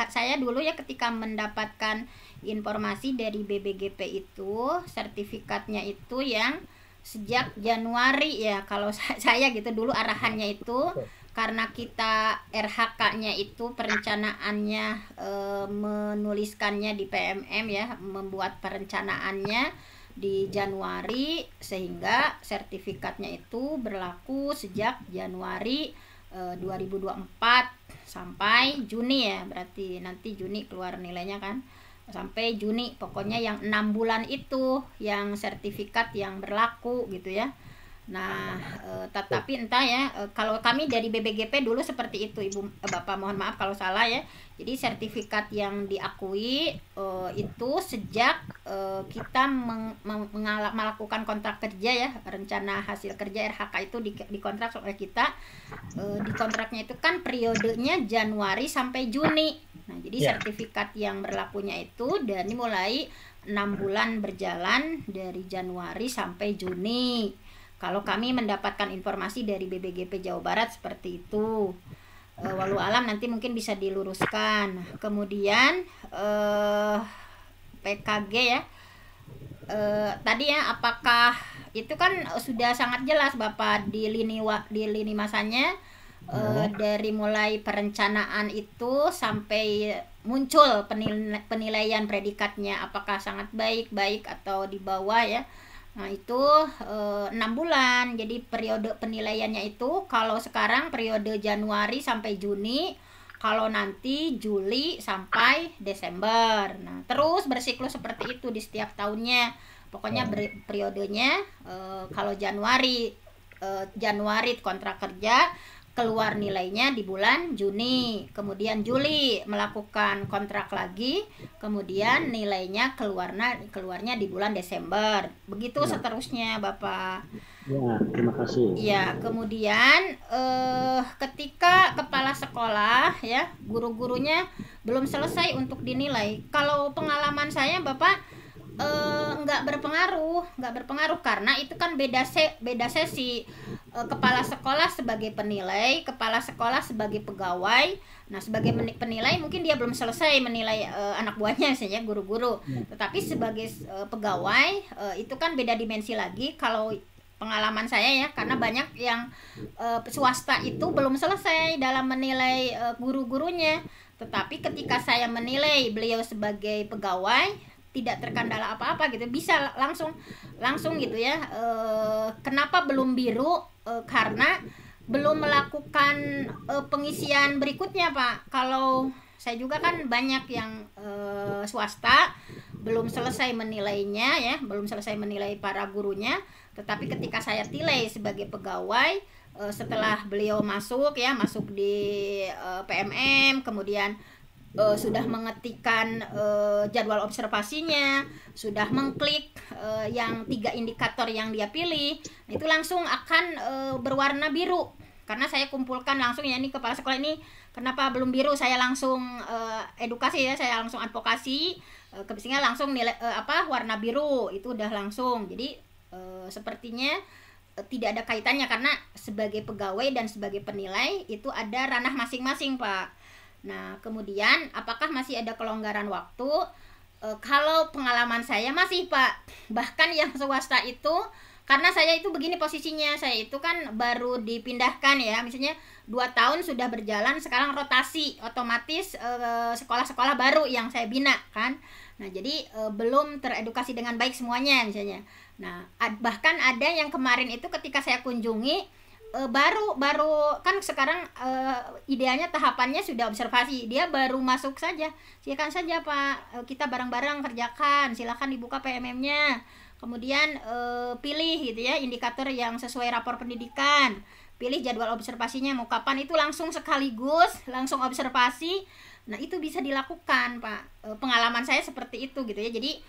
saya dulu ya ketika mendapatkan informasi dari BBGP itu, sertifikatnya itu yang sejak Januari ya, kalau saya gitu dulu arahannya itu, karena kita RHK-nya itu perencanaannya menuliskannya di PMM ya, membuat perencanaannya di Januari, sehingga sertifikatnya itu berlaku sejak Januari 2024 sampai Juni ya, berarti nanti Juni keluar nilainya kan, sampai Juni, pokoknya yang 6 bulan itu yang sertifikat yang berlaku gitu ya. Nah, tetapi entah ya, kalau kami dari BBGP dulu seperti itu, Ibu Bapak mohon maaf kalau salah ya. Jadi sertifikat yang diakui itu sejak kita melakukan kontrak kerja ya, rencana hasil kerja RHK itu dikontrak oleh kita. Di kontraknya itu kan periodenya Januari sampai Juni. Nah, jadi sertifikat yang berlakunya itu dari mulai 6 bulan berjalan dari Januari sampai Juni. Kalau kami mendapatkan informasi dari BBGP Jawa Barat seperti itu. Walau alam nanti mungkin bisa diluruskan. Kemudian PKG ya. Tadi ya, apakah itu kan sudah sangat jelas Bapak di lini masanya, dari mulai perencanaan itu sampai muncul penilaian predikatnya, apakah sangat baik atau di bawah ya. Nah, itu 6 bulan. Jadi periode penilaiannya itu kalau sekarang periode Januari sampai Juni, kalau nanti Juli sampai Desember. Nah, terus bersiklus seperti itu di setiap tahunnya. Pokoknya periodenya kalau Januari kontrak kerja, keluar nilainya di bulan Juni, kemudian Juli melakukan kontrak lagi, kemudian nilainya keluarnya di bulan Desember. Begitu seterusnya, Bapak. Ya, terima kasih. Ya, kemudian ketika kepala sekolah ya, guru-gurunya belum selesai untuk dinilai. Kalau pengalaman saya, Bapak, nggak berpengaruh karena itu kan beda sesi. Kepala sekolah sebagai penilai, kepala sekolah sebagai pegawai. Nah, sebagai penilai mungkin dia belum selesai menilai anak buahnya misalnya guru-guru, tetapi sebagai pegawai itu kan beda dimensi lagi. Kalau pengalaman saya ya, karena banyak yang swasta itu belum selesai dalam menilai guru-gurunya, tetapi ketika saya menilai beliau sebagai pegawai tidak terkendala apa-apa gitu, bisa langsung gitu ya. Kenapa belum biru? Karena belum melakukan pengisian berikutnya, Pak. Kalau saya juga kan banyak yang swasta belum selesai menilainya ya, belum selesai menilai para gurunya, tetapi ketika saya nilai sebagai pegawai, setelah beliau masuk di PMM, kemudian sudah mengetikkan jadwal observasinya, sudah mengklik yang 3 indikator yang dia pilih, itu langsung akan berwarna biru. Karena saya kumpulkan langsung ya, ini kepala sekolah ini kenapa belum biru, saya langsung edukasi ya, saya langsung advokasi, sehingga langsung nilai warna biru itu udah langsung. Jadi sepertinya tidak ada kaitannya, karena sebagai pegawai dan sebagai penilai itu ada ranah masing-masing, Pak. Nah, kemudian apakah masih ada kelonggaran waktu? Kalau pengalaman saya masih, Pak. Bahkan yang swasta itu, karena saya itu begini posisinya, saya itu kan baru dipindahkan ya, misalnya 2 tahun sudah berjalan, sekarang rotasi otomatis sekolah-sekolah baru yang saya bina kan. Nah, jadi belum teredukasi dengan baik semuanya misalnya. Nah, bahkan ada yang kemarin itu ketika saya kunjungi, baru kan sekarang idealnya tahapannya sudah observasi, dia baru masuk saja, silakan saja Pak, kita bareng-bareng kerjakan, silakan dibuka PMM-nya, kemudian pilih gitu ya indikator yang sesuai rapor pendidikan, pilih jadwal observasinya mau kapan, itu langsung sekaligus langsung observasi. Nah, itu bisa dilakukan, Pak. Pengalaman saya seperti itu gitu ya. Jadi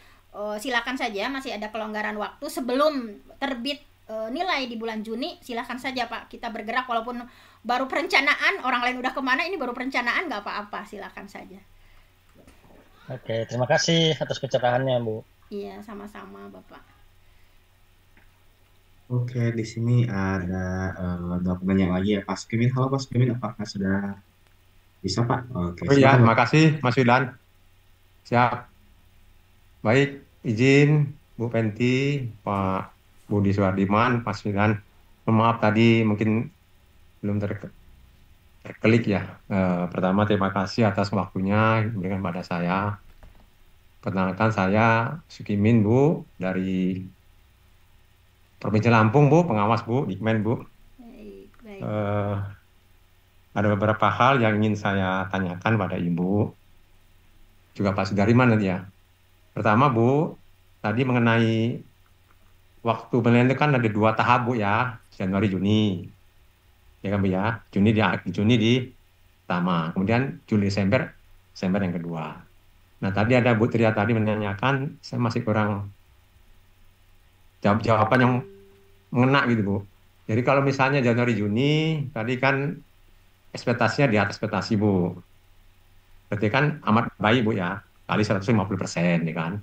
silakan saja, masih ada kelonggaran waktu sebelum terbit nilai di bulan Juni, silahkan saja Pak, kita bergerak walaupun baru perencanaan, orang lain udah kemana, ini baru perencanaan, nggak apa-apa, silahkan saja. Oke, terima kasih atas pencerahannya, Bu. Iya, sama-sama Bapak. Oke, di sini ada 2 pertanyaan lagi ya, Pak Sukimin. Halo Pak Sukimin, apakah sudah bisa Pak? Oke, Oh iya, silakan, Pak. terima kasih Mas Wildan. Siap. Baik, izin Bu Fenty, Pak Budi Suhardiman, Mas Wildan. Maaf tadi mungkin belum terklik ya. Pertama terima kasih atas waktunya yang diberikan pada saya. Perkenalkan saya Sukimin Bu, dari Provinsi Lampung Bu, pengawas Bu, Dikmen Bu. Baik. Ada beberapa hal yang ingin saya tanyakan pada Ibu, juga Pak Sudarman nanti ya. Pertama Bu, tadi mengenai waktu penilaian itu kan ada 2 tahap Bu ya, Januari Juni, ya kan Bu ya, Juni di pertama, kemudian Juli Desember yang kedua. Nah tadi ada Bu Tria tadi menanyakan, saya masih kurang jawaban yang mengena gitu Bu. Jadi kalau misalnya Januari Juni tadi kan ekspektasinya di atas ekspektasi Bu, berarti kan amat baik Bu ya, kali 150% ya kan.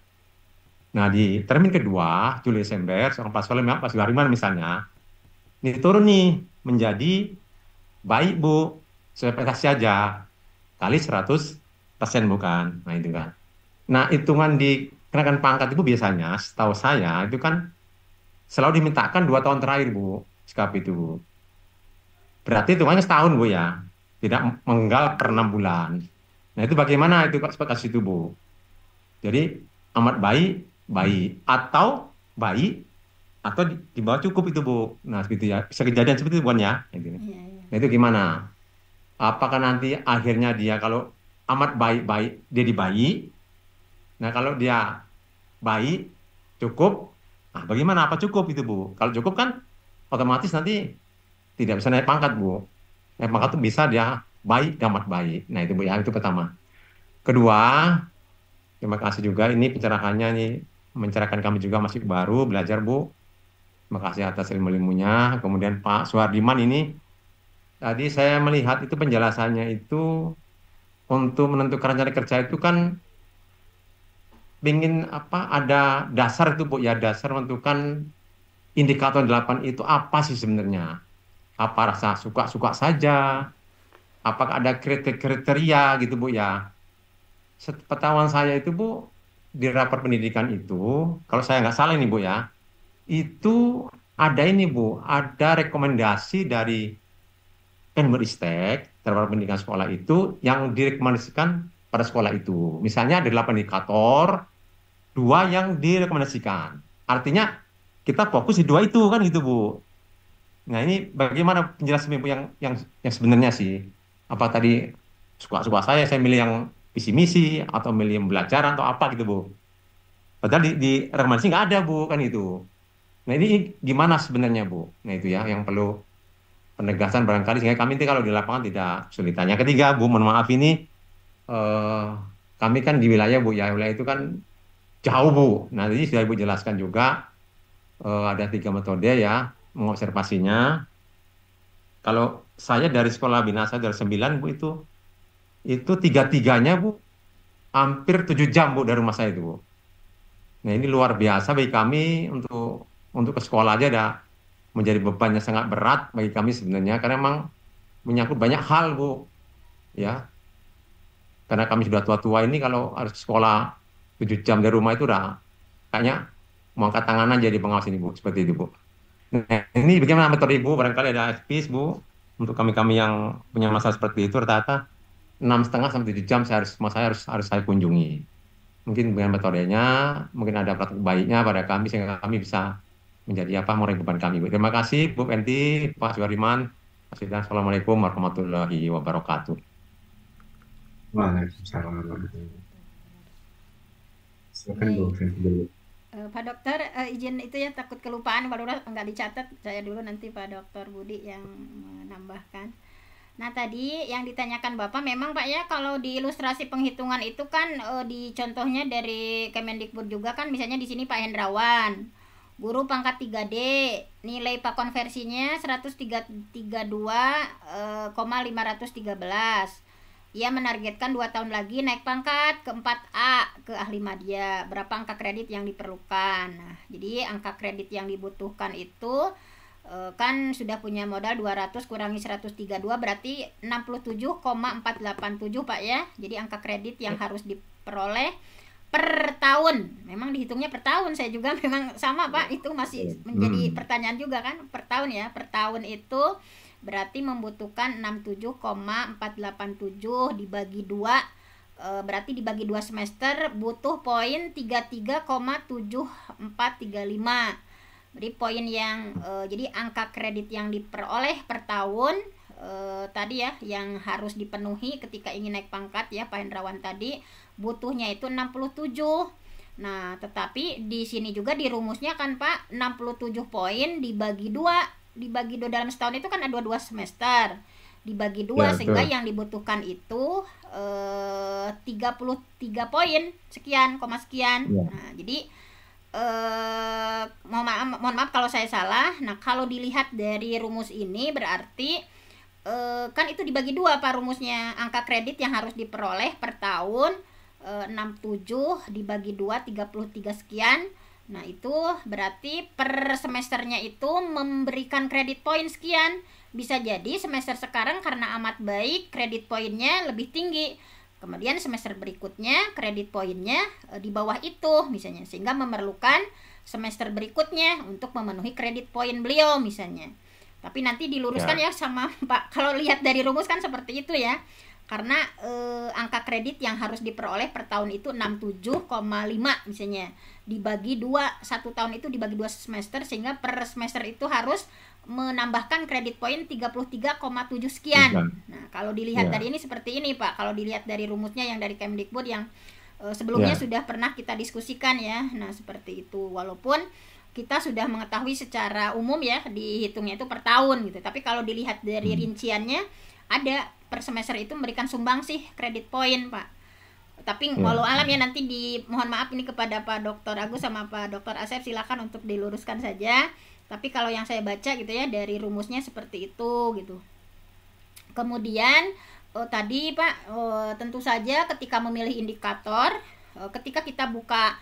Nah, di termin kedua, Juli Desember, seorang Pak Sudarman misalnya, ini turun nih, menjadi baik Bu, sesuai ekspektasi aja, kali 100% bukan. Nah, itu kan. Nah, hitungan di kenaikan pangkat itu biasanya, setahu saya, itu kan selalu dimintakan 2 tahun terakhir Bu, sikap itu Bu. Berarti hitungannya setahun Bu ya, tidak menggal per 6 bulan. Nah, itu bagaimana itu ekspektasi itu Bu? Jadi, amat baik, atau baik atau di bawah cukup itu Bu. Nah, seperti ya. Bisa kejadian seperti itu bukan ya? Gitu. Iya, iya. Nah, itu gimana? Apakah nanti akhirnya dia kalau amat baik-baik dia dibayi? Nah, kalau dia baik cukup, nah bagaimana apa cukup itu Bu? Kalau cukup kan otomatis nanti tidak bisa naik pangkat Bu. Naik pangkat itu bisa dia baik dan amat baik. Nah, itu Bu ya, itu pertama. Kedua, terima kasih juga ini pencerahannya nih, mencerahkan kami juga masih baru belajar Bu. Terima kasih atas ilmu-ilmunya. Kemudian Pak Suhardiman ini tadi saya melihat itu penjelasannya itu untuk menentukan rencana kerja itu kan ingin apa ada dasar itu Bu ya, dasar menentukan indikator 8 itu apa sih sebenarnya? Apa rasa suka-suka saja? Apakah ada kriteria gitu Bu ya? Sepengetahuan saya itu Bu, di rapat pendidikan itu, kalau saya nggak salah ini Bu ya, itu ada ini Bu, ada rekomendasi dari Kemdikbudristek terhadap pendidikan sekolah itu yang direkomendasikan pada sekolah itu. Misalnya ada 8 indikator, 2 yang direkomendasikan. Artinya kita fokus di 2 itu kan gitu Bu. Nah ini bagaimana penjelasan Ibu yang sebenarnya sih? Apa tadi suka-suka saya milih yang visi misi atau milih yang pembelajaran atau apa gitu Bu? Padahal di rekomendasi nggak ada Bu kan itu. Nah ini gimana sebenarnya Bu? Nah itu ya yang perlu penegasan barangkali sehingga kami nanti kalau di lapangan tidak kesulitan. Yang ketiga Bu, mohon maaf ini kami kan di wilayah Bu ya, wilayah itu kan jauh Bu. Nah tadi sudah Ibu jelaskan juga ada 3 metode ya mengobservasinya. Kalau saya dari sekolah binasa dari 9 Bu itu 3-3-nya Bu hampir 7 jam Bu dari rumah saya itu Bu. Nah ini luar biasa bagi kami untuk ke sekolah aja ada menjadi beban yang sangat berat bagi kami sebenarnya karena memang menyangkut banyak hal Bu ya. Karena kami sudah tua-tua ini kalau harus sekolah 7 jam dari rumah itu udah kayaknya mau angkat tangan aja di pengawas ini Bu, seperti itu Bu. Nah, ini bagaimana metode Ibu? Barangkali ada advice Bu untuk kami-kami yang punya masalah seperti itu rata-rata 6,5 sampai 7 jam saya harus saya kunjungi. Mungkin dengan metodenya, mungkin ada praktik baiknya pada kami sehingga kami bisa menjadi apa mengurangi beban kami Bu. Terima kasih Bu Fenty, Pak Suhardiman. Assalamualaikum warahmatullahi wabarakatuh. Waalaikumsalam warahmatullahi wabarakatuh. Silakan Bu Fenty dulu. Pak Dokter, izin itu ya takut kelupaan, baru nggak dicatat. Saya dulu nanti Pak Dokter Budi yang menambahkan. Nah tadi yang ditanyakan Bapak memang Pak ya kalau di ilustrasi penghitungan itu kan di contohnya dari Kemendikbud juga kan misalnya di sini Pak Hendrawan guru pangkat 3D nilai Pak konversinya 132,513. Ia menargetkan 2 tahun lagi naik pangkat ke 4A ke ahli madya. Berapa angka kredit yang diperlukan? Nah, jadi angka kredit yang dibutuhkan itu kan sudah punya modal 200 kurangi 132 berarti 67,487 Pak ya. Jadi angka kredit yang harus diperoleh per tahun. Memang dihitungnya per tahun. Saya juga memang sama Pak, itu masih menjadi pertanyaan juga kan, per tahun ya. Per tahun itu berarti membutuhkan 67,487 dibagi 2 berarti dibagi 2 semester butuh poin 33,7435. Jadi poin yang jadi angka kredit yang diperoleh per tahun tadi ya yang harus dipenuhi ketika ingin naik pangkat ya Pak Hendrawan tadi butuhnya itu 67. Nah, tetapi di sini juga di rumusnya kan Pak 67 poin dibagi 2 dalam setahun itu kan ada 2 semester dibagi 2 ya, sehingga yang dibutuhkan itu 33 poin sekian koma sekian ya. Nah jadi mohon maaf kalau saya salah. Nah kalau dilihat dari rumus ini berarti kan itu dibagi 2 Pak rumusnya angka kredit yang harus diperoleh per tahun 67 dibagi 2 33 sekian. Nah itu berarti per semesternya itu memberikan kredit poin sekian. Bisa jadi semester sekarang karena amat baik kredit poinnya lebih tinggi, kemudian semester berikutnya kredit poinnya di bawah itu misalnya, sehingga memerlukan semester berikutnya untuk memenuhi kredit poin beliau misalnya. Tapi nanti diluruskan ya sama Pak, kalau lihat dari rumus kan seperti itu ya. karena angka kredit yang harus diperoleh per tahun itu 67,5 misalnya, dibagi 1 tahun itu dibagi 2 semester, sehingga per semester itu harus menambahkan kredit poin 33,7 sekian. Nah, kalau dilihat dari ini seperti ini Pak, kalau dilihat dari rumusnya yang dari Kemdikbud yang sebelumnya sudah pernah kita diskusikan ya. Nah, seperti itu, walaupun kita sudah mengetahui secara umum ya, dihitungnya itu per tahun gitu, tapi kalau dilihat dari rinciannya, ada per semester itu memberikan sumbangsih kredit poin Pak. Tapi walau alam ya, nanti mohon maaf ini kepada Pak Dr. Agus sama Pak Dr. Asep, silakan untuk diluruskan saja. Tapi kalau yang saya baca gitu ya, dari rumusnya seperti itu gitu. Kemudian tadi Pak, tentu saja ketika memilih indikator, ketika kita buka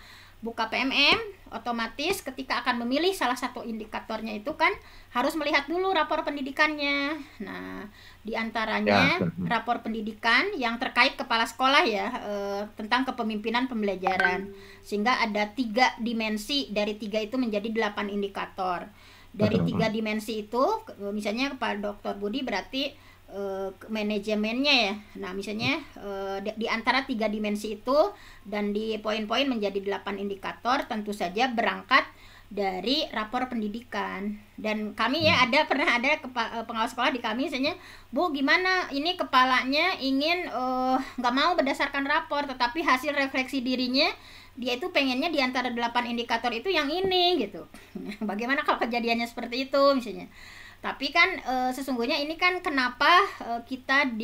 PMM, otomatis ketika akan memilih salah satu indikatornya itu kan harus melihat dulu rapor pendidikannya. Nah, diantaranya rapor pendidikan yang terkait kepala sekolah ya, tentang kepemimpinan pembelajaran, sehingga ada 3 dimensi, dari 3 itu menjadi 8 indikator. Dari 3 dimensi itu, misalnya kepada Dr. Budi berarti manajemennya ya. Nah, misalnya di antara 3 dimensi itu dan di poin-poin menjadi 8 indikator, tentu saja berangkat dari rapor pendidikan. Dan kami ya pernah ada pengawas sekolah di kami, misalnya, Bu, gimana ini kepalanya ingin nggak mau berdasarkan rapor, tetapi hasil refleksi dirinya dia itu pengennya di antara 8 indikator itu yang ini gitu. Bagaimana kalau kejadiannya seperti itu misalnya. Tapi kan sesungguhnya ini kan kenapa kita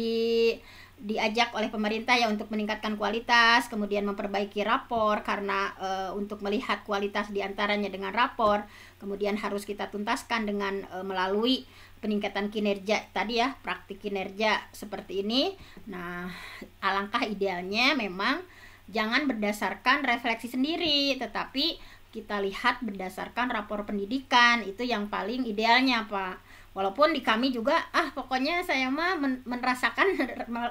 diajak oleh pemerintah ya untuk meningkatkan kualitas, kemudian memperbaiki rapor, karena untuk melihat kualitas diantaranya dengan rapor, kemudian harus kita tuntaskan dengan melalui peningkatan kinerja tadi ya, praktik kinerja seperti ini. Nah, alangkah idealnya memang jangan berdasarkan refleksi sendiri, tetapi kita lihat berdasarkan rapor pendidikan, itu yang paling idealnya Pak. Walaupun di kami juga pokoknya saya mah merasakan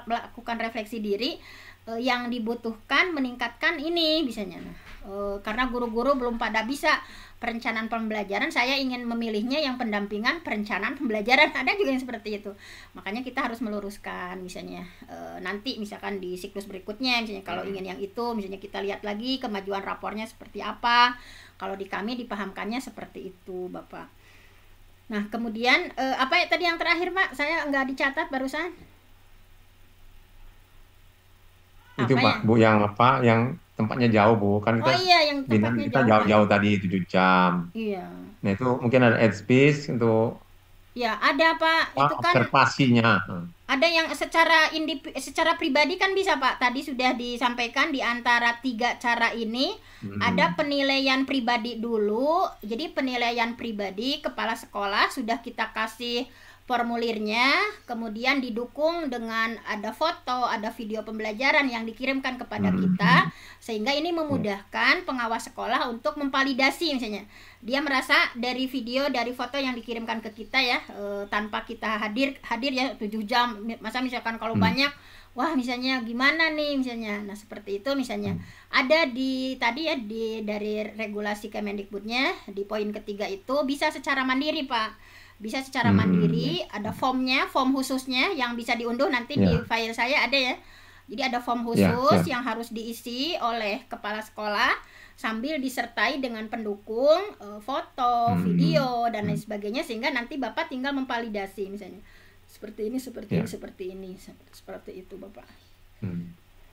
melakukan refleksi diri, yang dibutuhkan meningkatkan ini misalnya. Karena guru-guru belum pada bisa perencanaan pembelajaran, saya ingin memilihnya yang pendampingan perencanaan pembelajaran, ada juga yang seperti itu. Makanya kita harus meluruskan misalnya, nanti misalkan di siklus berikutnya misalnya kalau ingin yang itu, misalnya kita lihat lagi kemajuan rapornya seperti apa. Kalau di kami dipahamkannya seperti itu Bapak. Nah, kemudian apa ya tadi yang terakhir Pak? Saya nggak dicatat barusan. Itu Pak, Bu, yang tempatnya jauh Bu, kan kita yang tempatnya kita jauh-jauh tadi 7 jam. Iya. Nah, itu mungkin ada space untuk ya ada Pak, itu kan observasinya. Ada yang secara pribadi kan bisa Pak. Tadi sudah disampaikan di antara 3 cara ini ada penilaian pribadi dulu. Jadi penilaian pribadi kepala sekolah sudah kita kasih formulirnya, kemudian didukung dengan ada foto, ada video pembelajaran yang dikirimkan kepada kita, sehingga ini memudahkan pengawas sekolah untuk memvalidasi misalnya. Dia merasa dari video, dari foto yang dikirimkan ke kita ya, tanpa kita hadir ya 7 jam, masa misalkan kalau banyak, wah misalnya gimana nih misalnya. Nah, seperti itu misalnya. Ada tadi ya dari regulasi Kemendikbudnya di poin ketiga itu bisa secara mandiri Pak. Bisa secara mandiri, ada form khususnya yang bisa diunduh nanti di file saya ada ya. Jadi ada form khusus yang harus diisi oleh kepala sekolah sambil disertai dengan pendukung foto, video dan lain sebagainya, sehingga nanti Bapak tinggal memvalidasi misalnya. Seperti ini, seperti itu Bapak.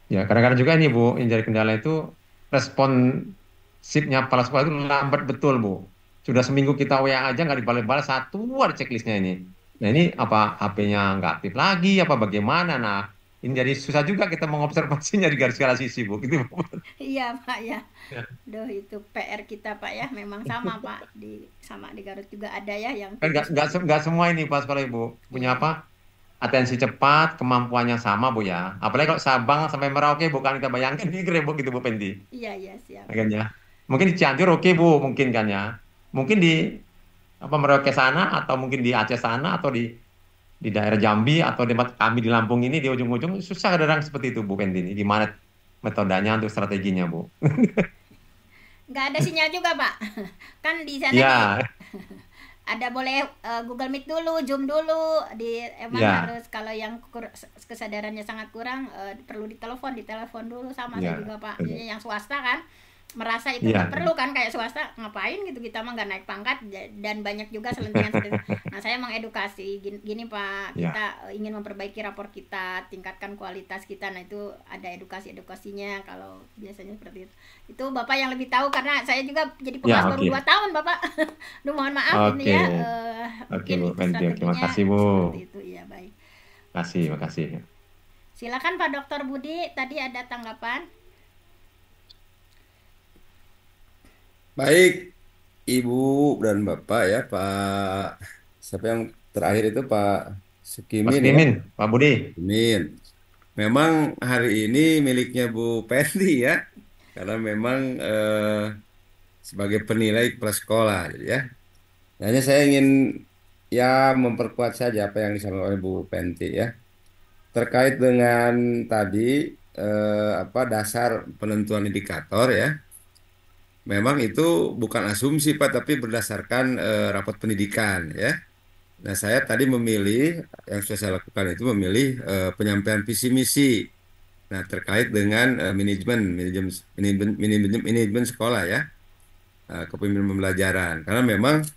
Ya, kadang-kadang juga ini Bu, yang jadi kendala itu responsifnya kepala sekolah itu lambat betul Bu. Sudah seminggu kita WA aja nggak dibalas-balas, satu ada checklistnya ini. Nah, ini apa HP-nya nggak aktif lagi, apa bagaimana? Nah, ini jadi susah juga kita mengobservasinya di segala sisi Bu. Gitu, Bu. Iya Pak ya. Duh, itu PR kita Pak ya, memang sama Pak. Di Garut juga ada ya yang nggak semua ini Pak sekolah Ibu punya apa? Atensi cepat, kemampuannya sama Bu ya. Apalagi kalau Sabang sampai Merauke, bukan kita bayangkan ini Bu gitu Bu Pendi. Iya siap. Makanya mungkin di Cianjur oke Bu, mungkin kan ya. Mungkin di Merauke sana, atau mungkin di Aceh sana, atau di daerah Jambi, atau di tempat kami di Lampung ini di ujung-ujung susah kadang seperti itu Bu Pendi. Gimana metodenya untuk strateginya Bu? Nggak ada sinyal juga Pak. Kan di sana ada boleh Google Meet dulu, Zoom dulu. Emang Ya, harus kalau yang kesadarannya sangat kurang perlu ditelepon dulu sama saya ya, juga Pak. benar. Jadi yang swasta kan merasa itu Iya, nggak perlu kan, kayak swasta ngapain gitu, kita mah nggak naik pangkat dan banyak juga selentingan seperti itu. Nah saya mengedukasi gini Pak, ya, kita ingin memperbaiki rapor kita, tingkatkan kualitas kita. Nah itu ada edukasinya kalau biasanya seperti itu Bapak yang lebih tahu, karena saya juga jadi ya, pengawas baru oke, 2 tahun Bapak. Duh mohon maaf ini oke, ya, oke mungkin Bu itu Fenty, terima strateginya kasih Bu, seperti itu ya. Baik, makasih. silakan Pak Dokter Budi, tadi ada tanggapan. Baik, Ibu dan Bapak ya, Pak. Siapa yang terakhir itu Pak Mas Sukimin ya? Mimin, Pak Budi, Sukimin. Memang hari ini miliknya Bu Pendi ya, karena memang sebagai penilai kepala sekolah, gitu ya. Hanya saya ingin ya memperkuat saja apa yang disampaikan oleh Bu Penti ya, terkait dengan tadi apa dasar penentuan indikator ya. Memang itu bukan asumsi Pak, tapi berdasarkan rapot pendidikan ya. Nah, saya tadi memilih yang sudah saya lakukan itu memilih penyampaian visi misi. Nah, terkait dengan manajemen sekolah ya, kepemimpinan pembelajaran. Karena memang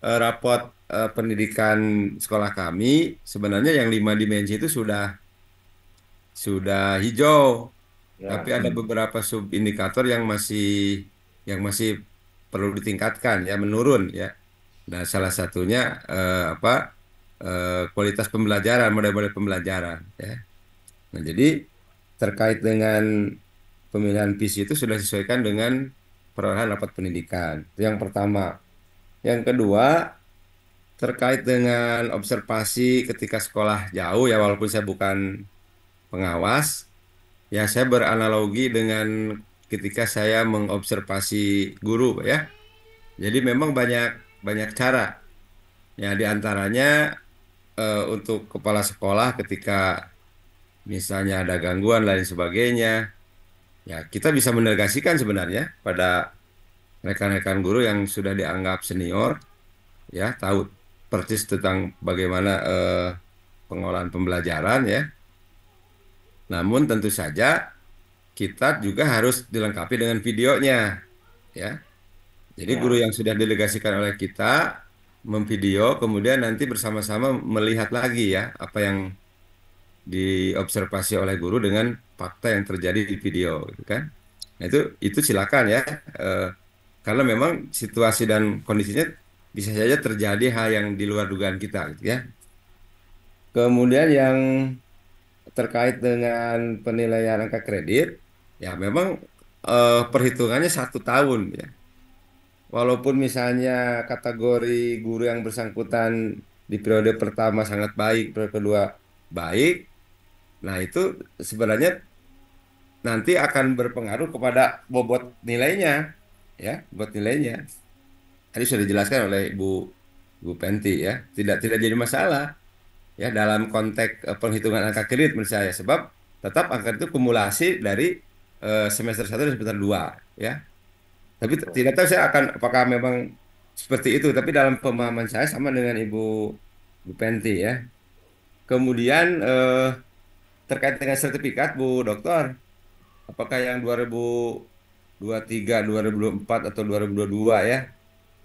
rapot pendidikan sekolah kami sebenarnya yang 5 dimensi itu sudah hijau, tapi ya, ada beberapa sub indikator yang masih perlu ditingkatkan ya, menurun ya. Nah, salah satunya apa kualitas pembelajaran, model-model pembelajaran ya. Nah, jadi terkait dengan pemilihan visi itu sudah disesuaikan dengan perolehan rapat pendidikan. Itu yang pertama. Yang kedua, terkait dengan observasi ketika sekolah jauh ya, walaupun saya bukan pengawas, ya saya beranalogi dengan ketika saya mengobservasi guru ya. Jadi memang banyak banyak cara. Ya, diantaranya untuk kepala sekolah ketika misalnya ada gangguan lain sebagainya, ya kita bisa mendelegasikan sebenarnya pada rekan-rekan guru yang sudah dianggap senior, ya tahu persis tentang bagaimana pengolahan pembelajaran ya. Namun tentu saja kita juga harus dilengkapi dengan videonya, ya. Jadi guru ya, yang sudah delegasikan oleh kita memvideo, kemudian nanti bersama-sama melihat lagi ya apa yang diobservasi oleh guru dengan fakta yang terjadi di video, gitu kan? Nah itu silakan ya, karena memang situasi dan kondisinya bisa saja terjadi hal yang di luar dugaan kita, gitu ya. Kemudian yang terkait dengan penilaian angka kredit, ya memang perhitungannya 1 tahun ya. Walaupun misalnya kategori guru yang bersangkutan di periode pertama sangat baik, periode kedua baik, nah itu sebenarnya nanti akan berpengaruh kepada bobot nilainya, ya, bobot nilainya. Tadi sudah dijelaskan oleh Bu Penti ya, tidak jadi masalah ya dalam konteks penghitungan angka kredit menurut saya, sebab tetap angka itu kumulasi dari semester 1 dan semester 2 ya. Tapi tidak tahu saya apakah memang seperti itu, tapi dalam pemahaman saya sama dengan Bu Penti ya. Kemudian terkait dengan sertifikat Bu Dokter, apakah yang 2023, 2024 atau 2022 ya?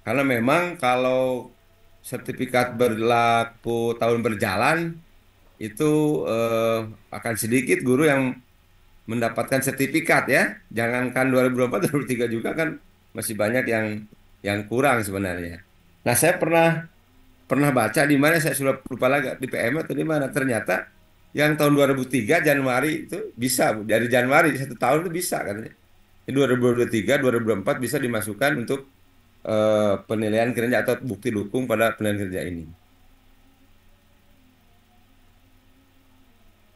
Karena memang kalau sertifikat berlaku tahun berjalan itu akan sedikit guru yang mendapatkan sertifikat ya. Jangankan 2024, 2023 juga kan masih banyak yang kurang sebenarnya. Nah, saya pernah baca di mana, saya sudah lupa lagi di PM atau di mana, ternyata yang tahun 2003 Januari itu bisa Bu. Dari Januari 1 tahun itu bisa katanya. Di 2023, 2024 bisa dimasukkan untuk penilaian kinerja atau bukti dukung pada penilaian kinerja ini.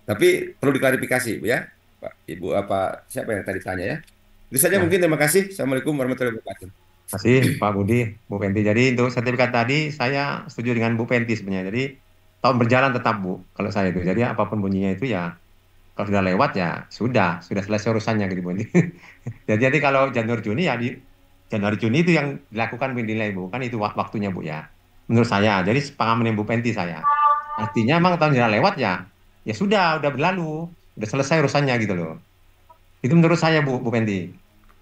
Tapi perlu diklarifikasi ya, Pak, Ibu, apa siapa yang tadi tanya ya? Itu saja ya. mungkin, terima kasih. Assalamualaikum warahmatullahi wabarakatuh. Masih Pak Budi, Bu Penti. Jadi untuk sertifikat tadi saya setuju dengan Bu Penti sebenarnya. Jadi tahun berjalan tetap Bu, kalau saya itu. Jadi apapun bunyinya itu ya, kalau sudah lewat ya sudah selesai urusannya gitu Bu. Jadi kalau Januari Juni ya di Januari Juni itu yang dilakukan penilai Bu, kan itu waktunya Bu ya. menurut saya. Jadi pengalaman Ibu Penti saya. Artinya emang tahun jalan lewat ya, ya sudah berlalu, udah selesai urusannya gitu loh. Itu menurut saya Bu Penti.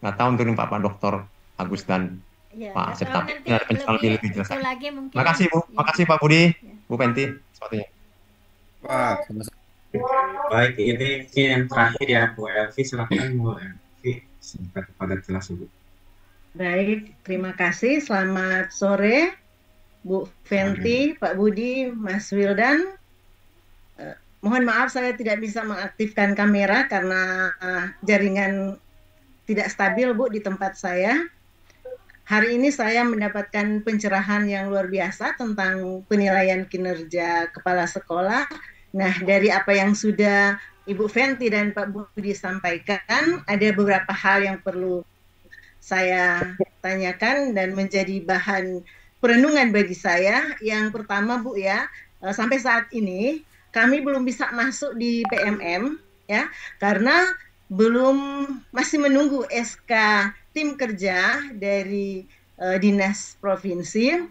Nggak tahu menurut Pak Dokter Agus dan Ya, Pak nggak Asep, tahu tapi nanti ada pencerahan lebih lebih jelas itu lagi. lagi mungkin Makasih Bu, ya. makasih Pak Budi, Ya. Bu Penti, sepatunya. Wah, sama-sama. Baik, ini mungkin yang terakhir ya, Bu Elvi. Silakan Bu Elvi, singkat padat jelas Bu. Baik, terima kasih. Selamat sore, Bu Fenty, Pak Budi, Mas Wildan. Mohon maaf saya tidak bisa mengaktifkan kamera karena jaringan tidak stabil, Bu, di tempat saya. Hari ini saya mendapatkan pencerahan yang luar biasa tentang penilaian kinerja kepala sekolah. Nah, dari apa yang sudah Ibu Fenty dan Pak Budi sampaikan, ada beberapa hal yang perlu saya tanyakan dan menjadi bahan perenungan bagi saya. Yang pertama, Bu, ya, sampai saat ini kami belum bisa masuk di PMM, ya, karena masih menunggu SK tim kerja dari dinas provinsi.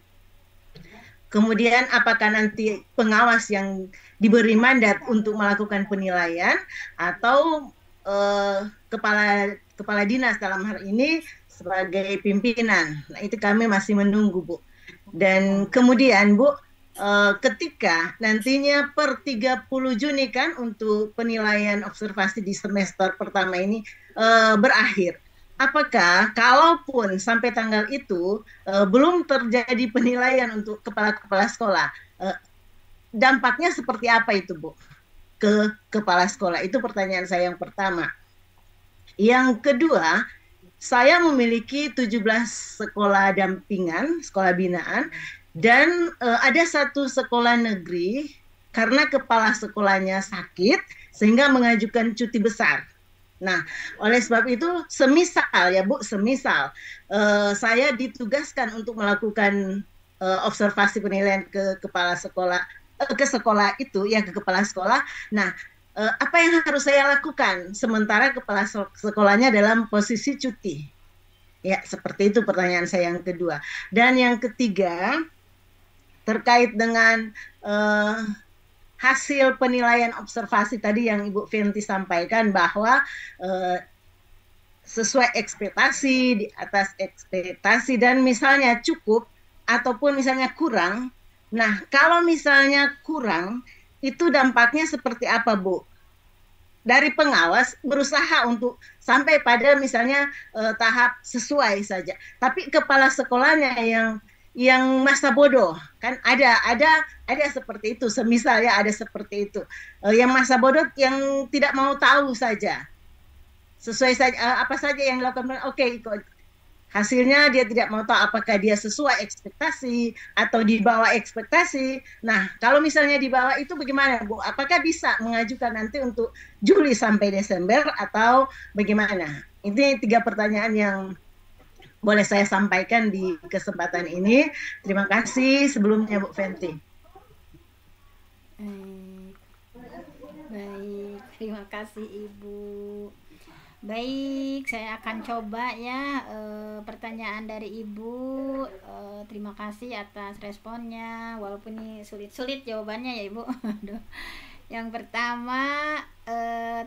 Kemudian apakah nanti pengawas yang diberi mandat untuk melakukan penilaian atau kepala dinas dalam hal ini sebagai pimpinan. Nah, itu kami masih menunggu, Bu. Dan kemudian, Bu, ketika nantinya per 30 Juni kan untuk penilaian observasi di semester pertama ini berakhir. Apakah kalaupun sampai tanggal itu belum terjadi penilaian untuk kepala-kepala sekolah, dampaknya seperti apa itu, Bu, ke kepala sekolah? Itu pertanyaan saya yang pertama. Yang kedua, saya memiliki 17 sekolah dampingan, sekolah binaan, dan ada satu sekolah negeri karena kepala sekolahnya sakit sehingga mengajukan cuti besar. Nah, oleh sebab itu, semisal ya Bu, saya ditugaskan untuk melakukan observasi penilaian ke kepala sekolah, ke sekolah itu, ya, ke kepala sekolah. Nah, apa yang harus saya lakukan sementara kepala sekolahnya dalam posisi cuti? Ya, seperti itu pertanyaan saya yang kedua. Dan yang ketiga, terkait dengan hasil penilaian observasi tadi yang Ibu Fenty sampaikan bahwa sesuai ekspektasi, di atas ekspektasi, dan misalnya cukup ataupun misalnya kurang. Nah, kalau misalnya kurang, itu dampaknya seperti apa, Bu? Dari pengawas berusaha untuk sampai pada misalnya tahap sesuai saja. Tapi kepala sekolahnya yang masa bodoh, kan ada seperti itu, semisal ya ada seperti itu, yang masa bodoh yang tidak mau tahu saja, sesuai saja apa saja yang dilakukan, oke, ikut hasilnya dia tidak mau tahu apakah dia sesuai ekspektasi atau di bawah ekspektasi. Nah, kalau misalnya di bawah itu bagaimana, Bu? Apakah bisa mengajukan nanti untuk Juli sampai Desember atau bagaimana? Ini 3 pertanyaan yang boleh saya sampaikan di kesempatan ini. Terima kasih sebelumnya, Bu Fenty. Baik, terima kasih Ibu. Baik, saya akan coba ya pertanyaan dari Ibu. Terima kasih atas responnya, walaupun ini sulit-sulit jawabannya ya Ibu. Yang pertama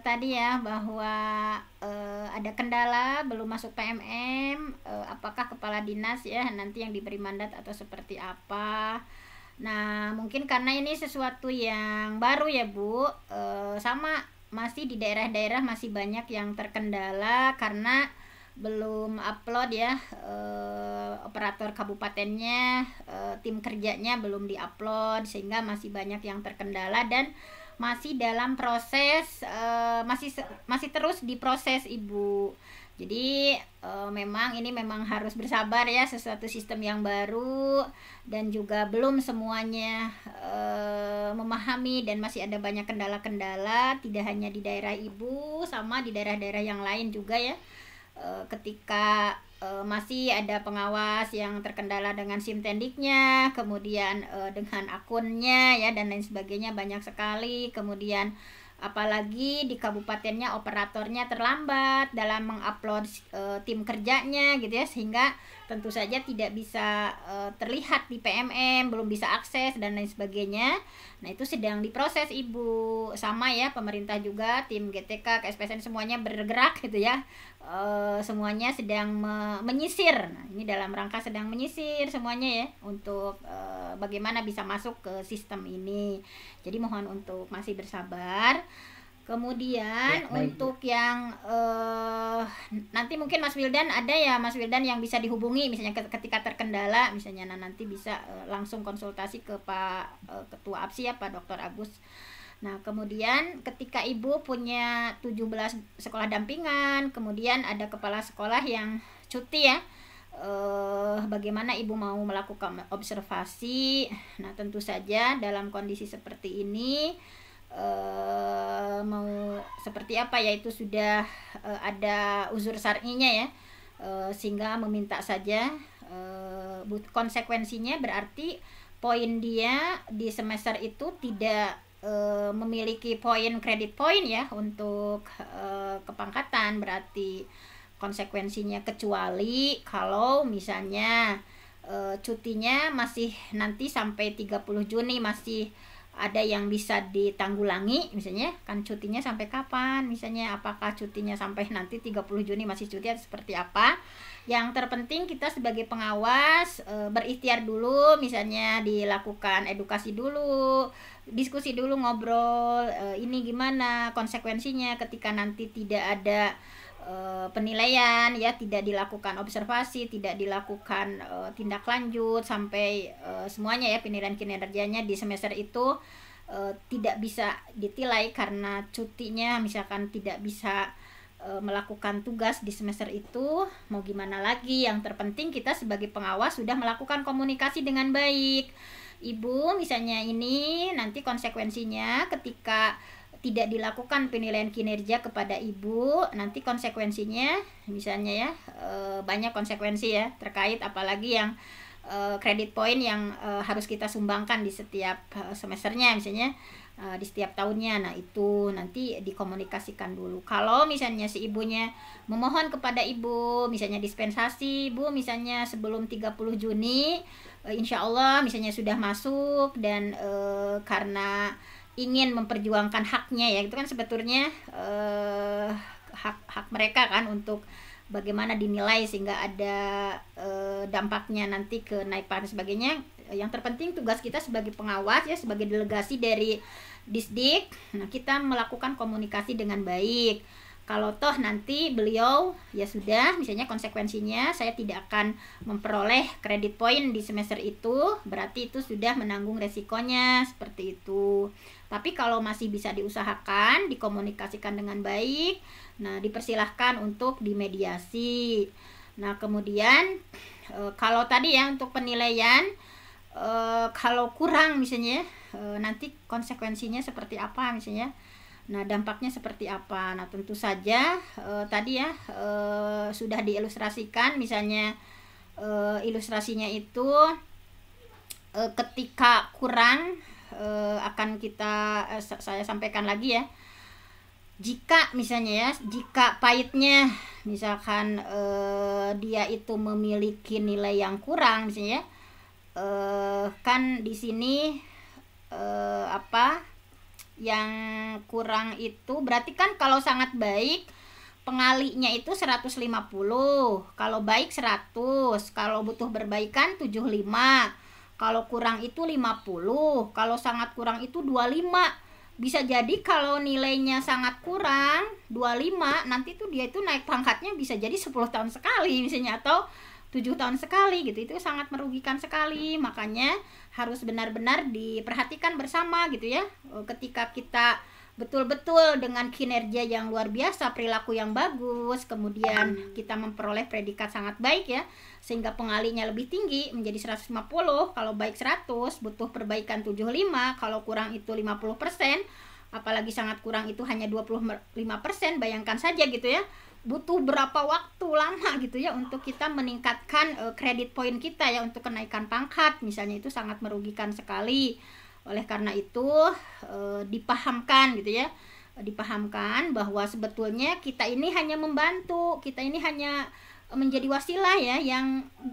tadi ya, bahwa ada kendala belum masuk PMM, apakah kepala dinas ya nanti yang diberi mandat atau seperti apa. Nah, mungkin karena ini sesuatu yang baru ya Bu, sama masih di daerah-daerah masih banyak yang terkendala karena belum upload ya, operator kabupatennya, tim kerjanya belum diupload, sehingga masih banyak yang terkendala dan masih dalam proses, masih terus diproses Ibu. Jadi memang ini memang harus bersabar ya, sesuatu sistem yang baru dan juga belum semuanya memahami dan masih ada banyak kendala-kendala, tidak hanya di daerah Ibu, sama di daerah-daerah yang lain juga ya. Ketika masih ada pengawas yang terkendala dengan SIM tendiknya, kemudian dengan akunnya ya dan lain sebagainya banyak sekali, kemudian apalagi di kabupatennya operatornya terlambat dalam mengupload tim kerjanya gitu ya, sehingga tentu saja tidak bisa terlihat di PMM, belum bisa akses dan lain sebagainya. Nah itu sedang diproses Ibu, sama ya pemerintah juga, tim GTK, KSPSN semuanya bergerak gitu ya. Semuanya sedang menyisir. Nah, ini dalam rangka sedang menyisir semuanya ya untuk bagaimana bisa masuk ke sistem ini. Jadi mohon untuk masih bersabar. Kemudian Ya, baik, untuk yang nanti mungkin Mas Wildan ada ya, Mas Wildan yang bisa dihubungi misalnya ketika terkendala misalnya, nanti bisa langsung konsultasi ke Pak Ketua APSI ya, Pak Dr. Agus. Nah, kemudian ketika Ibu punya 17 sekolah dampingan, kemudian ada kepala sekolah yang cuti ya, bagaimana Ibu mau melakukan observasi. Nah, tentu saja dalam kondisi seperti ini mau seperti apa, yaitu sudah ada uzur syar'inya ya, sehingga meminta saja. Konsekuensinya berarti poin dia di semester itu tidak memiliki poin kredit poin ya untuk kepangkatan, berarti konsekuensinya, kecuali kalau misalnya cutinya masih nanti sampai 30 Juni masih ada yang bisa ditanggulangi misalnya, kan cutinya sampai kapan misalnya, apakah cutinya sampai nanti 30 Juni masih cuti atau seperti apa. Yang terpenting kita sebagai pengawas berikhtiar dulu, misalnya dilakukan edukasi dulu, diskusi dulu, ngobrol ini gimana konsekuensinya ketika nanti tidak ada penilaian ya, tidak dilakukan observasi, tidak dilakukan tindak lanjut sampai semuanya ya, penilaian kinerjanya di semester itu tidak bisa ditilai karena cutinya misalkan tidak bisa melakukan tugas di semester itu, mau gimana lagi. Yang terpenting kita sebagai pengawas sudah melakukan komunikasi dengan baik. Ibu misalnya ini nanti konsekuensinya ketika tidak dilakukan penilaian kinerja kepada Ibu, nanti konsekuensinya misalnya ya banyak konsekuensi ya, terkait apalagi yang kredit poin yang harus kita sumbangkan di setiap semesternya misalnya, di setiap tahunnya. Nah itu nanti dikomunikasikan dulu. Kalau misalnya si ibunya memohon kepada Ibu misalnya dispensasi, Bu misalnya sebelum 30 Juni insya Allah misalnya sudah masuk, dan karena ingin memperjuangkan haknya ya, itu kan sebetulnya hak mereka kan untuk bagaimana dinilai sehingga ada dampaknya nanti ke naik pangkat dan sebagainya. Yang terpenting tugas kita sebagai pengawas ya, sebagai delegasi dari Disdik, nah kita melakukan komunikasi dengan baik. Kalau toh nanti beliau ya sudah misalnya konsekuensinya saya tidak akan memperoleh kredit poin di semester itu, berarti itu sudah menanggung resikonya seperti itu. Tapi kalau masih bisa diusahakan, dikomunikasikan dengan baik, nah dipersilahkan untuk dimediasi. Nah kemudian kalau tadi ya untuk penilaian, kalau kurang misalnya nanti konsekuensinya seperti apa misalnya, nah dampaknya seperti apa. Nah tentu saja tadi ya sudah diilustrasikan misalnya, ilustrasinya itu ketika kurang akan saya sampaikan lagi ya. Jika misalnya ya, jika pahitnya misalkan dia itu memiliki nilai yang kurang misalnya, kan di sini yang kurang itu berarti kan kalau sangat baik pengalinya itu 150, kalau baik 100, kalau butuh perbaikan 75, kalau kurang itu 50, kalau sangat kurang itu 25. Bisa jadi kalau nilainya sangat kurang 25, nanti tuh dia itu naik pangkatnya bisa jadi 10 tahun sekali misalnya, atau 7 tahun sekali gitu. Itu sangat merugikan sekali. Makanya harus benar-benar diperhatikan bersama gitu ya. Ketika kita betul-betul dengan kinerja yang luar biasa, perilaku yang bagus, kemudian kita memperoleh predikat sangat baik ya, sehingga pengalinya lebih tinggi menjadi 150, kalau baik 100, butuh perbaikan 75, kalau kurang itu 50%, apalagi sangat kurang itu hanya 25%, bayangkan saja gitu ya, butuh berapa waktu lama gitu ya untuk kita meningkatkan kredit poin kita ya untuk kenaikan pangkat misalnya. Itu sangat merugikan sekali. Oleh karena itu dipahamkan gitu ya, dipahamkan bahwa sebetulnya kita ini hanya membantu, kita ini hanya menjadi wasilah ya,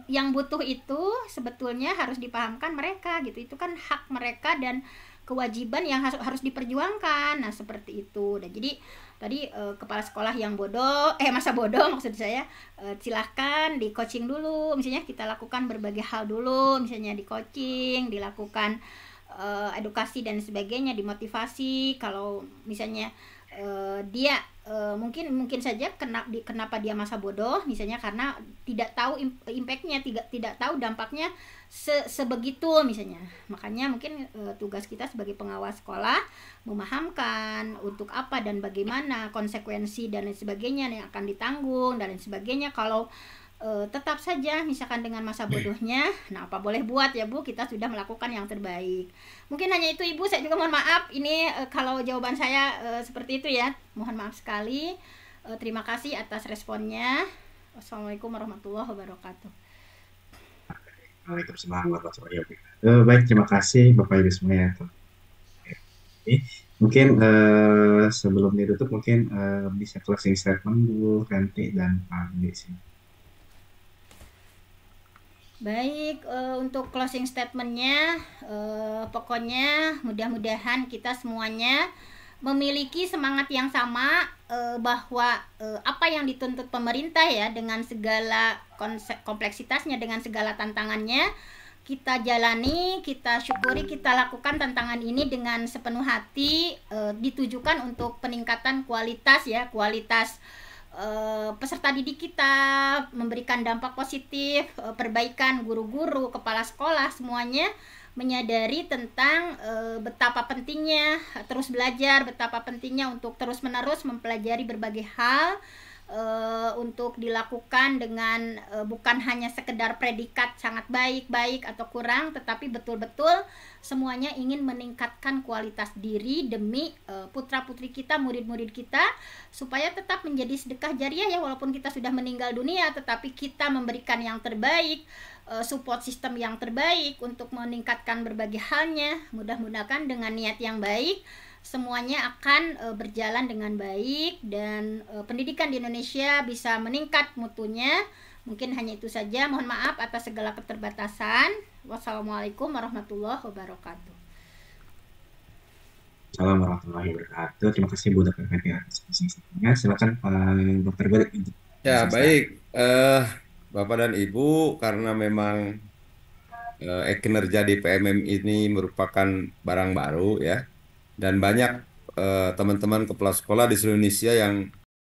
yang butuh itu sebetulnya harus dipahamkan mereka gitu. Itu kan hak mereka dan kewajiban yang harus diperjuangkan. Nah, seperti itu. Dan jadi tadi kepala sekolah yang bodoh, masa bodoh maksud saya, silahkan di coaching dulu. Misalnya kita lakukan berbagai hal dulu, misalnya di coaching, dilakukan edukasi dan sebagainya, dimotivasi. Kalau misalnya dia mungkin saja kenapa dia masa bodoh, misalnya karena tidak tahu impactnya, tidak tahu dampaknya sebegitu misalnya. Makanya mungkin tugas kita sebagai pengawas sekolah memahamkan untuk apa dan bagaimana konsekuensi dan lain sebagainya yang akan ditanggung dan lain sebagainya kalau tetap saja misalkan dengan masa bodohnya. Nah, apa boleh buat ya Bu, kita sudah melakukan yang terbaik. Mungkin hanya itu Ibu, saya juga mohon maaf ini kalau jawaban saya seperti itu ya, mohon maaf sekali. Terima kasih atas responnya. Wassalamualaikum warahmatullahi wabarakatuh. Waalaikumsalam warahmatullahi wabarakatuh. Baik, terima kasih Bapak Ibu semua ya. Mungkin sebelum ditutup mungkin bisa closing statement Bu Fenty dan Pak Budi sini. Baik, untuk closing statementnya, pokoknya mudah-mudahan kita semuanya memiliki semangat yang sama, bahwa apa yang dituntut pemerintah ya dengan segala kompleksitasnya, dengan segala tantangannya, kita jalani, kita syukuri, kita lakukan tantangan ini dengan sepenuh hati, ditujukan untuk peningkatan kualitas ya, kualitas peserta didik kita, memberikan dampak positif, perbaikan guru-guru, kepala sekolah, semuanya menyadari tentang betapa pentingnya terus belajar, betapa pentingnya untuk terus-menerus mempelajari berbagai hal, untuk dilakukan dengan bukan hanya sekedar predikat sangat baik atau kurang, tetapi betul-betul semuanya ingin meningkatkan kualitas diri demi putra-putri kita, murid-murid kita, supaya tetap menjadi sedekah jariah ya, walaupun kita sudah meninggal dunia, tetapi kita memberikan yang terbaik, support system yang terbaik untuk meningkatkan berbagai halnya. Mudah-mudahan dengan niat yang baik semuanya akan berjalan dengan baik dan pendidikan di Indonesia bisa meningkat mutunya. Mungkin hanya itu saja. Mohon maaf atas segala keterbatasan. Wassalamualaikum warahmatullahi wabarakatuh. Assalamualaikum warahmatullahi wabarakatuh. Terima kasih Bu Dr. Fenty atas presensinya. Silakan Pak Dr. Budi. Ya, baik. Bapak dan Ibu, karena memang kinerja di PMM ini merupakan barang baru ya, dan banyak teman-teman kepala sekolah di seluruh Indonesia yang